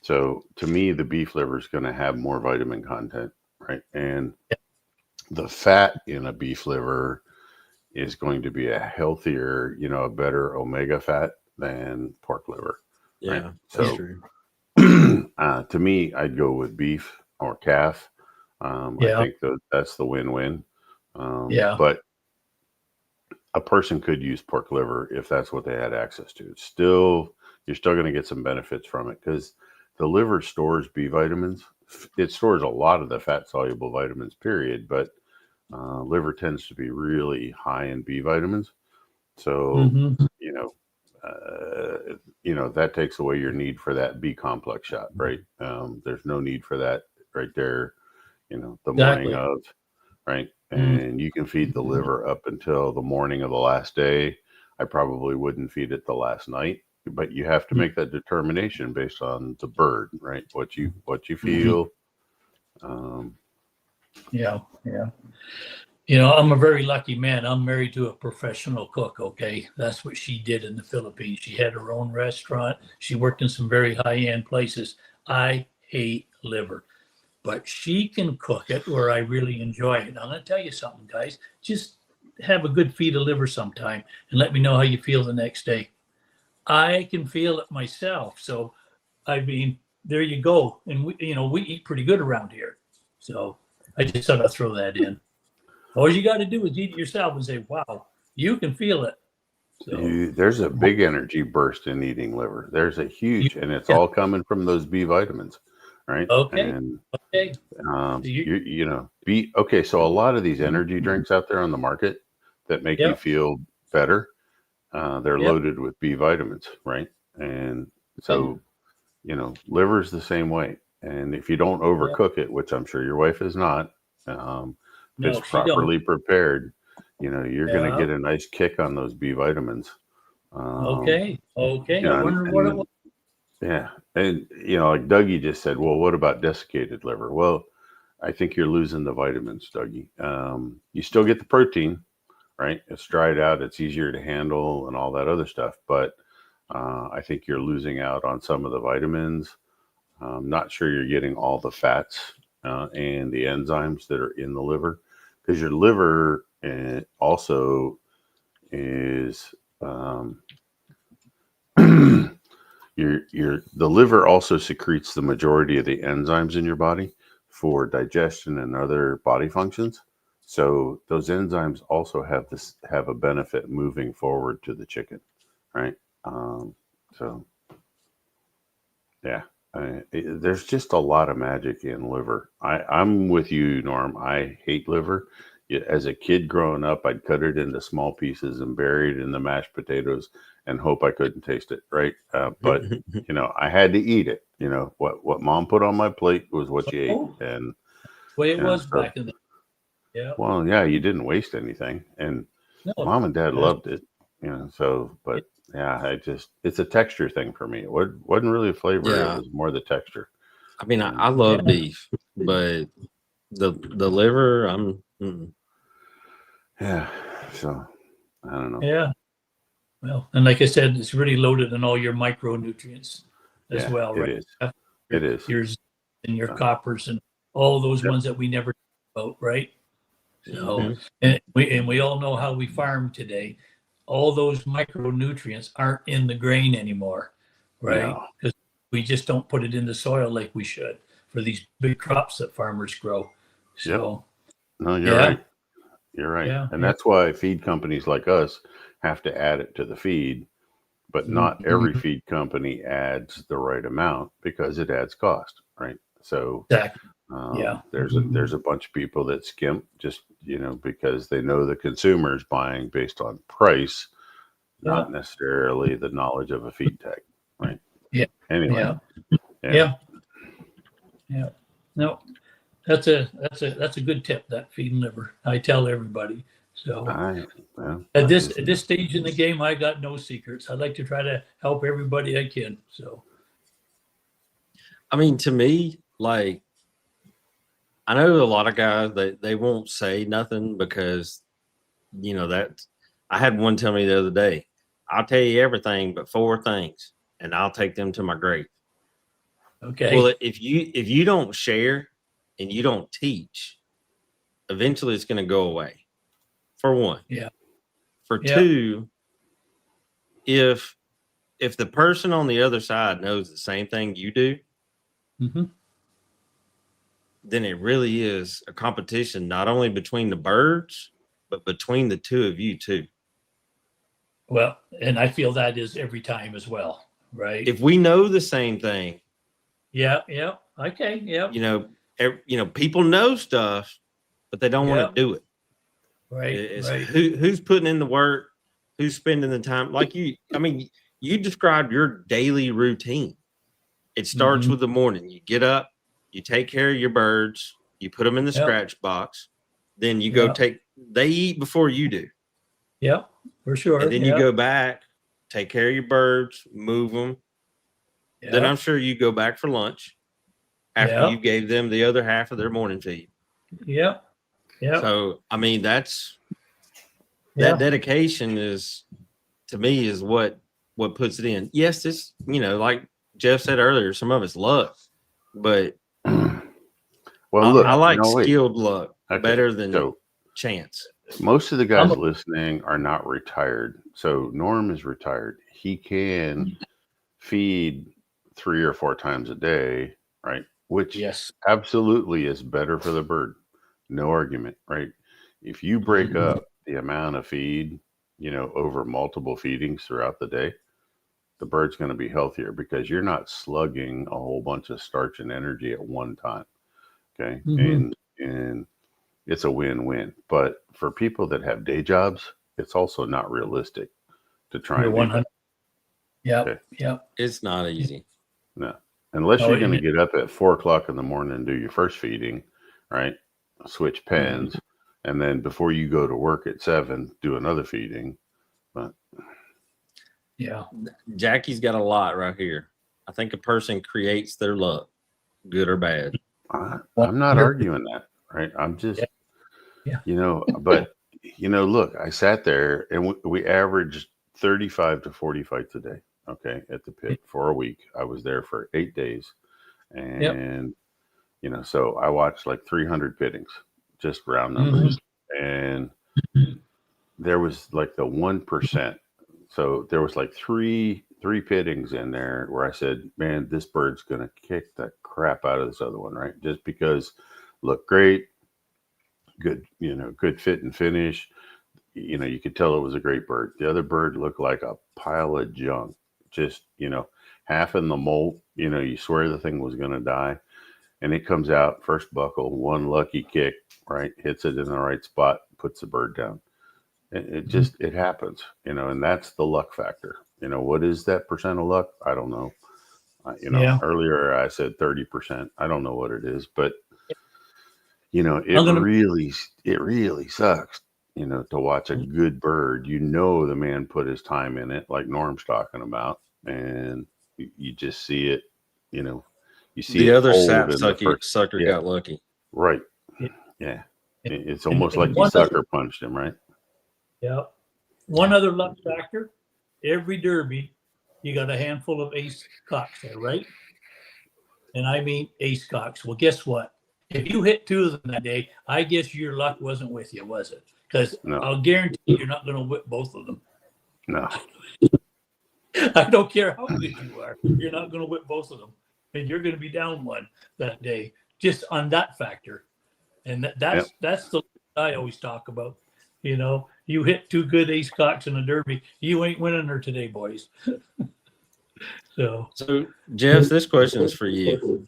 So to me, the beef liver is going to have more vitamin content, right? And the fat in a beef liver is going to be a healthier, a better omega fat than pork liver, right? Yeah, that's So true. to me, I'd go with beef or calf. I Yeah. think that's the win-win. Yeah. But a person could use pork liver if that's what they had access to. You're still going to get some benefits from it, because the liver stores B vitamins. It stores a lot of the fat soluble vitamins, period. But liver tends to be really high in B vitamins. So, that takes away your need for that B complex shot, right? There's no need for that right there, the morning Exactly. of, right? And you can feed the liver up until the morning of the last day. I probably wouldn't feed it the last night, but you have to make that determination based on the bird, right? What you feel. Yeah. Yeah. You know, I'm a very lucky man. I'm married to a professional cook. Okay. That's what she did in the Philippines. She had her own restaurant. She worked in some very high end places. I hate liver, but she can cook it where I really enjoy it. I'm going to tell you something, guys. Just have a good feed of liver sometime and let me know how you feel the next day. I can feel it myself. So, I mean, there you go. And we eat pretty good around here. So I just thought I'd throw that in. All you got to do is eat it yourself and say, wow, you can feel it. So, There's a big energy burst in eating liver. There's a huge, and it's yeah. all coming from those B vitamins, right? Okay. And Okay. okay. So a lot of these energy drinks out there on the market that make you Yep. feel better, they're Yep. loaded with B vitamins, right? And so, liver's the same way. And if you don't overcook it, which I'm sure your wife is not, if No, it's she don't. properly prepared, you're going to Yeah. get a nice kick on those B vitamins. Okay. Okay. I And, wonder what it was. yeah. And, like Dougie just said, well, what about desiccated liver? Well, I think you're losing the vitamins, Dougie. You still get the protein, right? It's dried out, it's easier to handle and all that other stuff. But I think you're losing out on some of the vitamins. I'm not sure you're getting all the fats and the enzymes that are in the liver, because your liver also is the liver also secretes the majority of the enzymes in your body for digestion and other body functions. So those enzymes also have a benefit moving forward to the chicken, right? So yeah, there's just a lot of magic in liver. I'm with you, Norm. I hate liver. As a kid growing up, I'd cut it into small pieces and bury it in the mashed potatoes and hope I couldn't taste it, right? But I had to eat it. What mom put on my plate was what you ate, Oh, and the way it was so, back in the yeah. well, yeah, you didn't waste anything, and No, mom and dad that's loved it, so, but yeah, it's a texture thing for me. It wasn't really a flavor. It Yeah. was more the texture. I mean, I And love beef, but the liver, yeah, so I don't know. yeah. Well, and like I said, it's really loaded in all your micronutrients as Yeah, well, it right? is. It is. Your and your coppers and all those Yep. ones that we never talk about, right? So, and we all know how we farm today. All those micronutrients aren't in the grain anymore, right? No. Because we just don't put it in the soil like we should for these big crops that farmers grow. So, No, you're yeah, right. You're right. yeah, And yeah. that's why feed companies like us have to add it to the feed, but not every feed company adds the right amount because it adds cost, right? So Exactly. Yeah. there's a bunch of people that skimp just, because they know the consumer's buying based on price, not necessarily the knowledge of a feed tech, right? Yeah. Anyway. Yeah. Yeah. No, that's a good tip, that feed and liver. I tell everybody. So at this stage in the game, I got no secrets. I like to try to help everybody I can. So I mean, to me, like, I know a lot of guys they won't say nothing because that I had one tell me the other day, I'll tell you everything but 4 things, and I'll take them to my grave. okay. Well, if you don't share and you don't teach, eventually it's going to go away. For one. Yeah. For two, if the person on the other side knows the same thing you do, then it really is a competition, not only between the birds, but between the two of you too. Well, and I feel that is every time as well, right? If we know the same thing, okay, people know stuff, but they don't want to do it. Right, It's right. who's putting in the work, who's spending the time. Like you described your daily routine. It starts with the morning. You get up, you take care of your birds, you put them in the scratch box, then you go they eat before you do. Yeah, for sure. And then you go back, take care of your birds, move them. Then I'm sure you go back for lunch after you gave them the other half of their morning feed. Yeah. So, I mean, that dedication is, to me, is what puts it in. Yes, it's, like Jeff said earlier, some of it's luck, but well, look, I like skilled luck better than so chance. most of the guys listening are not retired. So Norm is retired. He can feed 3 or 4 times a day, right? Which absolutely is better for the bird. No argument, right? If you break up the amount of feed, over multiple feedings throughout the day, the bird's going to be healthier because you're not slugging a whole bunch of starch and energy at one time. Okay. And it's a win-win. But for people that have day jobs, it's also not realistic to try and do that. Yeah. It's not easy. No. Unless you're going to get up at 4 o'clock in the morning and do your first feeding, right? Switch pens. And then before you go to work at 7, do another feeding. But Jackie's got a lot right here. I think a person creates their luck, good or bad. I'm not arguing that, right? I'm just, but, look, I sat there and we averaged 35 to 40 fights a day, okay, at the pit for a week. I was there for 8 days. And, so I watched like 300 pittings, just round numbers. And there was like the 1%. So there was like three pittings in there where I said, man, this bird's going to kick the crap out of this other one, right? Just because looked great, good, good fit and finish. You could tell it was a great bird. The other bird looked like a pile of junk, just, half in the molt, you swear the thing was going to die. And it comes out first buckle, one lucky kick, right? Hits it in the right spot, puts the bird down. It just, it happens, and that's the luck factor. What is that percent of luck? I don't know. Earlier I said 30%. I don't know what it is, but it really sucks, to watch a good bird. The man put his time in it, like Norm's talking about, and you just see it, you see the it other sap sucker yeah, got lucky. right. Yeah. It's almost like you sucker punched him, right? Yeah. One other luck factor, every derby, you got a handful of ace cocks there, right? And I mean ace cocks. Well, guess what? if you hit 2 of them that day, I guess your luck wasn't with you, was it? Because No, I'll guarantee you're not going to whip both of them. no. I don't care how good you are, you're not going to whip both of them, and you're going to be down one that day just on that factor. And that's the I always talk about. You know, you hit 2 good ace cocks in a derby, you ain't winning her today, boys. So Jeff, this question is for you.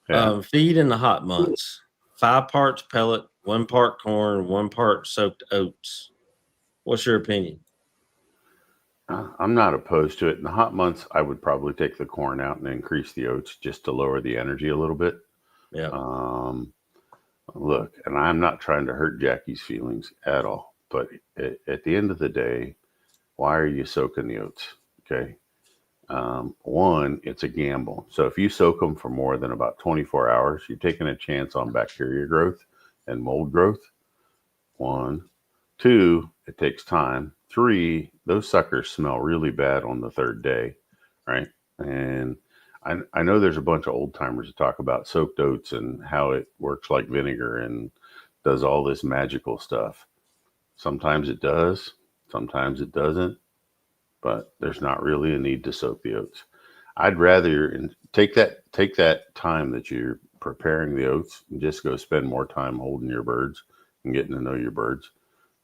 Yeah. Feed in the hot months: 5 parts pellet, 1 part corn, 1 part soaked oats. What's your opinion? I'm not opposed to it. In the hot months, I would probably take the corn out and increase the oats just to lower the energy a little bit. Yeah. Look, and I'm not trying to hurt Jackie's feelings at all, but at the end of the day, why are you soaking the oats? Okay. One, it's a gamble. So if you soak them for more than about 24 hours, you're taking a chance on bacteria growth and mold growth. 1, 2, it takes time. 3, those suckers smell really bad on the 3rd day, right? And I know there's a bunch of old timers that talk about soaked oats and how it works like vinegar and does all this magical stuff. Sometimes it does, sometimes it doesn't, but there's not really a need to soak the oats. I'd rather take that time that you're preparing the oats and just go spend more time holding your birds and getting to know your birds,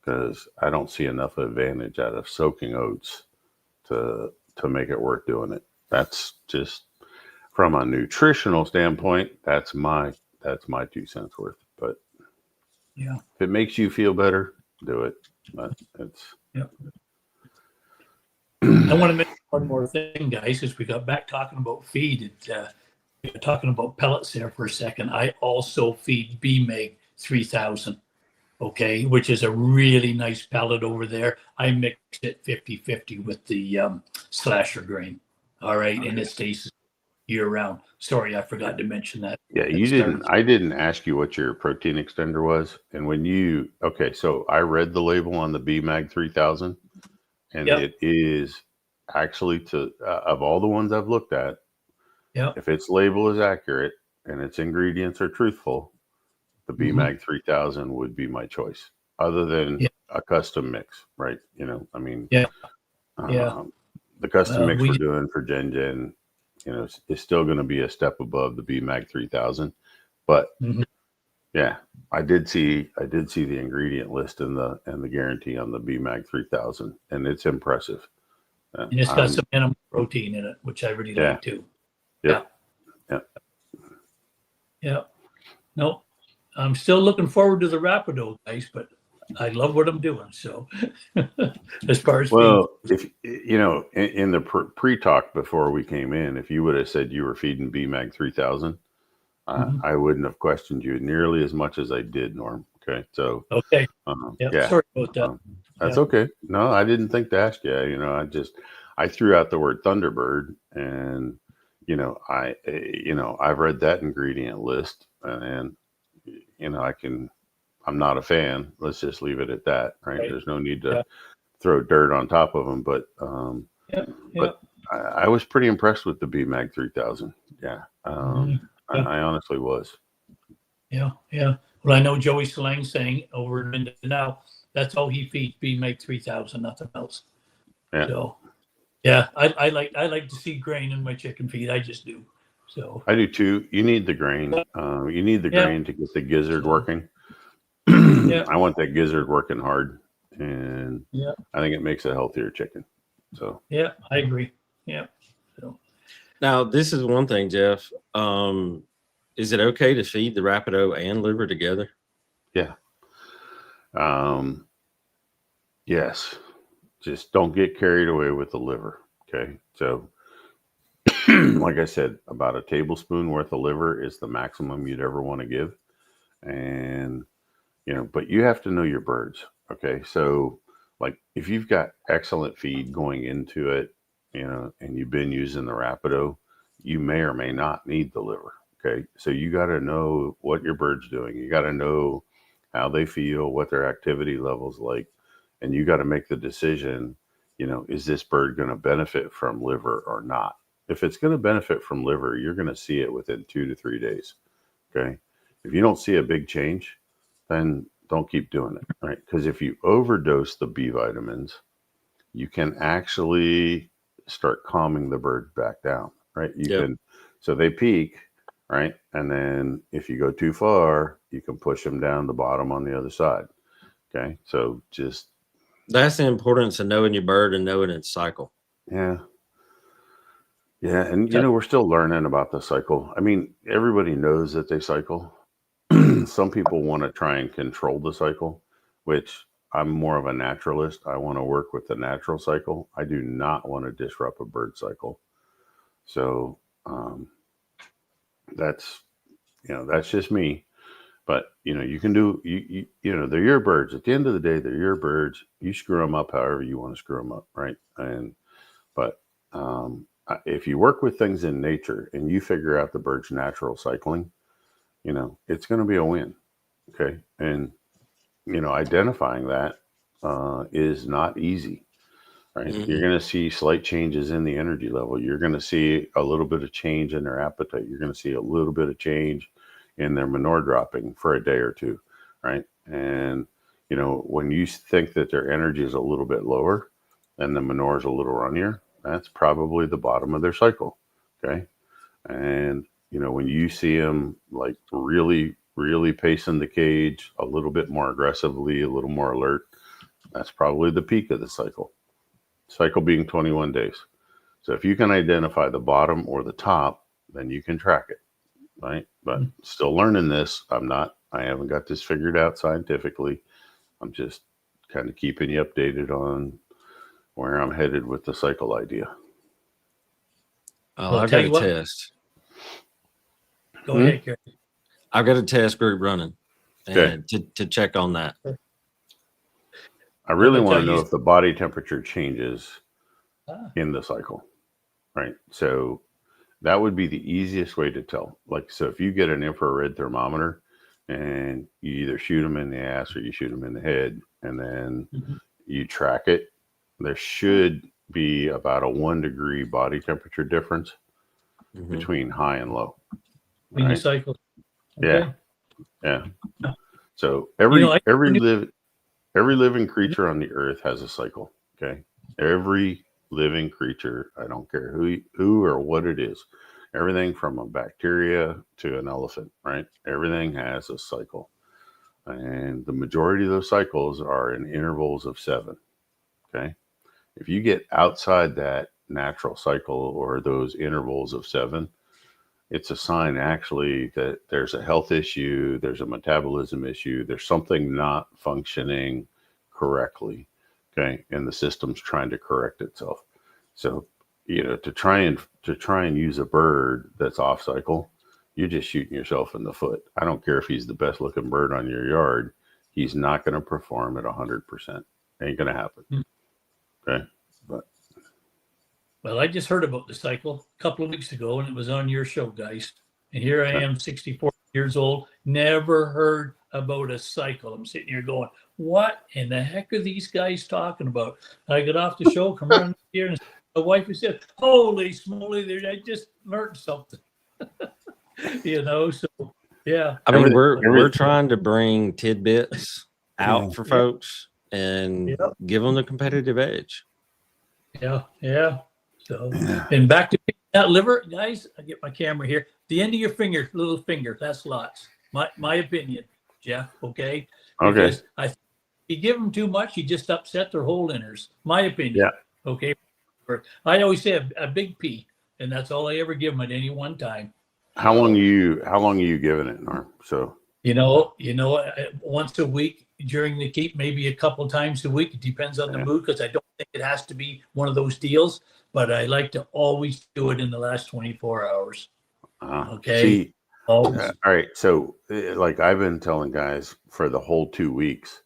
because I don't see enough advantage out of soaking oats to make it worth doing it. That's just from a nutritional standpoint. That's my 2 cents worth. But yeah, if it makes you feel better, do it. But it's yeah. I want to mention one more thing, guys, because we got back talking about feed. Talking about pellets there for a second. I also feed BMEG 3000, okay, which is a really nice pellet over there. I mixed it 50-50 with the slasher grain. All right, okay. And it stays year round. Sorry, I forgot to mention that. Yeah, you didn't. I didn't ask you what your protein extender was. And when you, okay, so I read the label on the BMAG 3000, and it is actually of all the ones I've looked at, if its label is accurate and its ingredients are truthful, the BMAG 3000 would be my choice, other than a custom mix, right? You know, I mean, the custom mix we're doing for Gen, you know, is still going to be a step above the BMAG 3000. But yeah, I did see the ingredient list and the guarantee on the BMAG 3000, and it's impressive. And it's got some animal protein in it, which I really like too. Yeah. No, I'm still looking forward to the Rapido, guys, but I love what I'm doing. So as far as if you know, in the pre-talk before we came in, if you would have said you were feeding BMAG 3000, I wouldn't have questioned you nearly as much as I did, Norm. Okay, so sorry about that. That's okay. No, I didn't think to ask you. You know, I threw out the word Thunderbird, and you know, I've read that ingredient list, and you know, I'm not a fan. Let's just leave it at that, right? There's no need to throw dirt on top of them, but but I was pretty impressed with the BMAG 3000. Yeah, I honestly was. Yeah. Well, I know Joey Slang saying over in Mindanao, that's all he feeds, BMAG 3000, nothing else. Yeah. So yeah, I like to see grain in my chicken feed. I just do. So I do too. You need the grain. You need the grain to get the gizzard working. I want that gizzard working hard, and I think it makes a healthier chicken. So yeah, I agree. Yeah. So now this is one thing, Jeff. Is it okay to feed the Rapido and liver together? Yeah. Yes. Just don't get carried away with the liver. Okay. So like I said, about a tablespoon worth of liver is the maximum you'd ever want to give. And, you know, but you have to know your birds. Okay. So like if you've got excellent feed going into it, you know, and you've been using the Rapido, you may or may not need the liver. Okay. So you got to know what your bird's doing. You got to know how they feel, what their activity level's like. And you got to make the decision, you know, is this bird going to benefit from liver or not? If it's going to benefit from liver, you're going to see it within 2 to 3 days. Okay. If you don't see a big change, then don't keep doing it, right? Because if you overdose the B vitamins, you can actually start calming the bird back down, right? You Yep. can, so they peak, right? And then if you go too far, you can push them down the bottom on the other side. Okay. So just, That's the importance of knowing your bird and knowing its cycle. yeah. Yeah. And, So- we're still learning about the cycle. I mean, everybody knows that they cycle. Some people want to try and control the cycle, which I'm more of a naturalist. I want to work with the natural cycle. I do not want to disrupt a bird cycle. So that's that's just me. But you can do they're your birds. At the end of the day, they're your birds. You screw them up however you want to screw them up, right? But if you work with things in nature and you figure out the bird's natural cycling, it's going to be a win. Okay, and identifying that is not easy, right? You're going to see slight changes in the energy level. You're going to see a little bit of change in their appetite. You're going to see a little bit of change in their manure dropping for a day or two, right? And when you think that their energy is a little bit lower and the manure is a little runnier, that's probably the bottom of their cycle. Okay, and when you see them like really pacing the cage a little bit more aggressively, a little more alert, that's probably the peak of the cycle. Cycle being 21 days. So if you can identify the bottom or the top, then you can track it, right? But still learning this. I haven't got this figured out scientifically. I'm just kind of keeping you updated on where I'm headed with the cycle idea. Oh, Well, I've tell got a you what. test. Go ahead, Gary. I've got a test group running Okay. and to check on that. I really gonna want to tell know you- if the body temperature changes Ah. in the cycle, right? So that would be the easiest way to tell. Like, so if you get an infrared thermometer and you either shoot them in the ass or you shoot them in the head, and then you track it, there should be about a 1 degree body temperature difference between high and low. In the Right? cycle. Yeah. Yeah. So I every living creature on the earth has a cycle. Okay. Every living creature, I don't care who or what it is, everything from a bacteria to an elephant, right? Everything has a cycle. And the majority of those cycles are in intervals of 7. Okay. If you get outside that natural cycle or those intervals of 7, it's a sign actually that there's a health issue, there's a metabolism issue, there's something not functioning correctly. Okay. And the system's trying to correct itself. So, to try and use a bird that's off cycle, you're just shooting yourself in the foot. I don't care if he's the best looking bird on your yard. He's not going to perform at 100%. Ain't going to happen. Okay. But Well, I just heard about the cycle a couple of weeks ago, and it was on your show, guys. And here I am, 64 years old, never heard about a cycle. I'm sitting here going, what in the heck are these guys talking about? I got off the show, come around here, and my wife said, holy smoly, I just learned something. So yeah. I mean, Everything- we're trying to bring tidbits out for Yep. folks and Yep. give them the competitive edge. Yeah. So, and back to that liver, guys, I get my camera here. The end of your finger, little finger, that's lots. My opinion, Jeff, okay? Okay. Because I think if you give them too much, you just upset their whole inners. My opinion. Yeah. Okay. I always say a big P, and that's all I ever give them at any one time. How long are you giving it, Norm? So Once a week during the keep, maybe a couple times a week. It depends on the mood, because I don't think it has to be one of those deals, but I like to always do it in the last 24 hours. Okay. See, Always. all right. So, like I've been telling guys for the whole 2 weeks,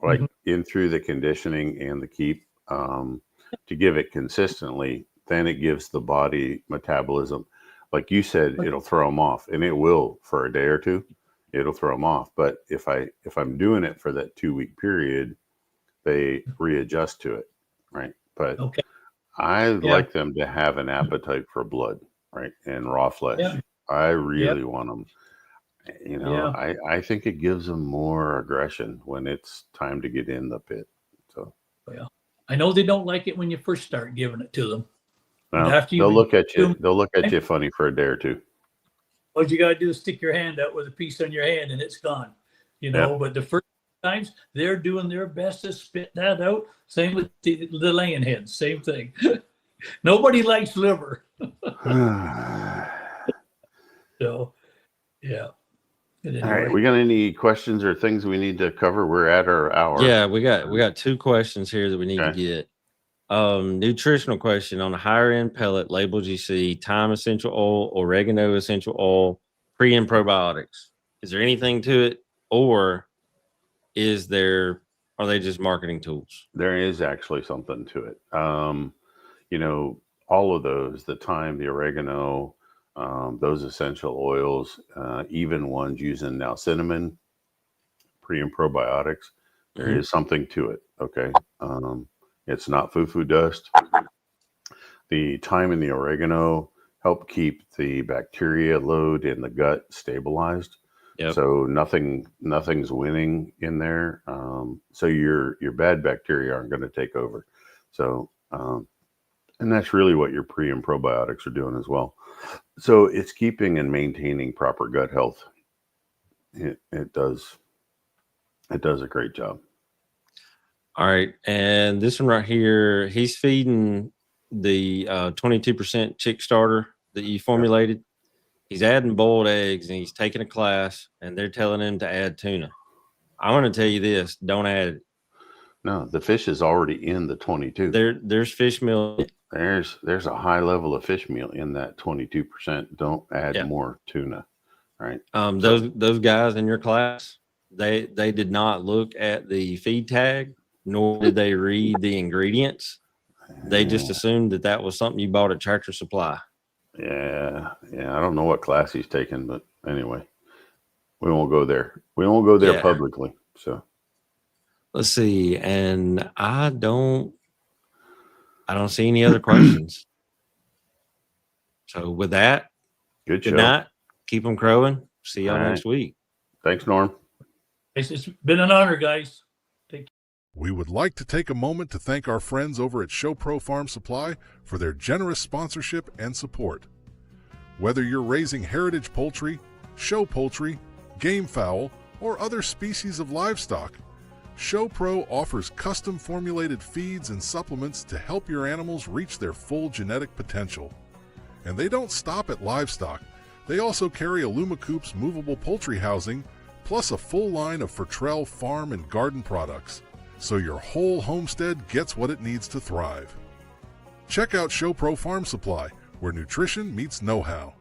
like in through the conditioning and the keep, to give it consistently, then it gives the body metabolism. Like you said, it'll throw them off, and it will for a day or two. It'll throw them off. But if I'm doing it for that 2-week period, they readjust to it, right? But Okay. I'd like them to have an appetite for blood, right, and raw flesh. Yeah. I really want them. You know, I think it gives them more aggression when it's time to get in the pit. So, Well, I know they don't like it when you first start giving it to them. But well, after they'll look at you. them, They'll look at you funny for a day or two. all you got to do is stick your hand out with a piece on your hand and it's gone, you know. Yeah. But the first times they're doing their best to spit that out. Same with the laying hens, same thing. Nobody likes liver. So, yeah. Anyway. All right, we got any questions or things we need to cover? We're at our hour. Yeah, we got 2 questions here that we need to get. Nutritional question: on a higher end pellet, labels you see thyme essential oil, oregano essential oil, pre and probiotics. Is there anything to it, or are they just marketing tools? There is actually something to it. You know, all of those, the thyme, the oregano, those essential oils, even ones using now cinnamon, pre and probiotics, there is something to it. Okay. It's not foo-foo dust. The thyme and the oregano help keep the bacteria load in the gut stabilized. Yep. So nothing's winning in there. So your bad bacteria aren't going to take over. So, and that's really what your pre and probiotics are doing as well. So it's keeping and maintaining proper gut health. It does a great job. All right. And this one right here, he's feeding the 22% chick starter that you formulated. Yep. He's adding boiled eggs and he's taking a class and they're telling him to add tuna. I want to tell you this, don't add it. No, the fish is already in the 22. There's fish meal. There's a high level of fish meal in that 22%. Don't add more tuna. Right. Those guys in your class, they did not look at the feed tag, nor did they read the ingredients. They just assumed that was something you bought at Tractor Supply. Yeah. I don't know what class he's taking, but anyway, we won't go there. We won't go there publicly. So let's see. And I don't see any other questions. So with that, good night. Keep them crowing. See y'all next week. Thanks, Norm. It's been an honor, guys. We would like to take a moment to thank our friends over at ShowPro Farm Supply for their generous sponsorship and support. Whether you're raising heritage poultry, show poultry, game fowl, or other species of livestock, ShowPro offers custom formulated feeds and supplements to help your animals reach their full genetic potential. And they don't stop at livestock. They also carry Alumacoop's movable poultry housing, plus a full line of Fertrell farm and garden products, so your whole homestead gets what it needs to thrive. Check out ShowPro Farm Supply, where nutrition meets know-how.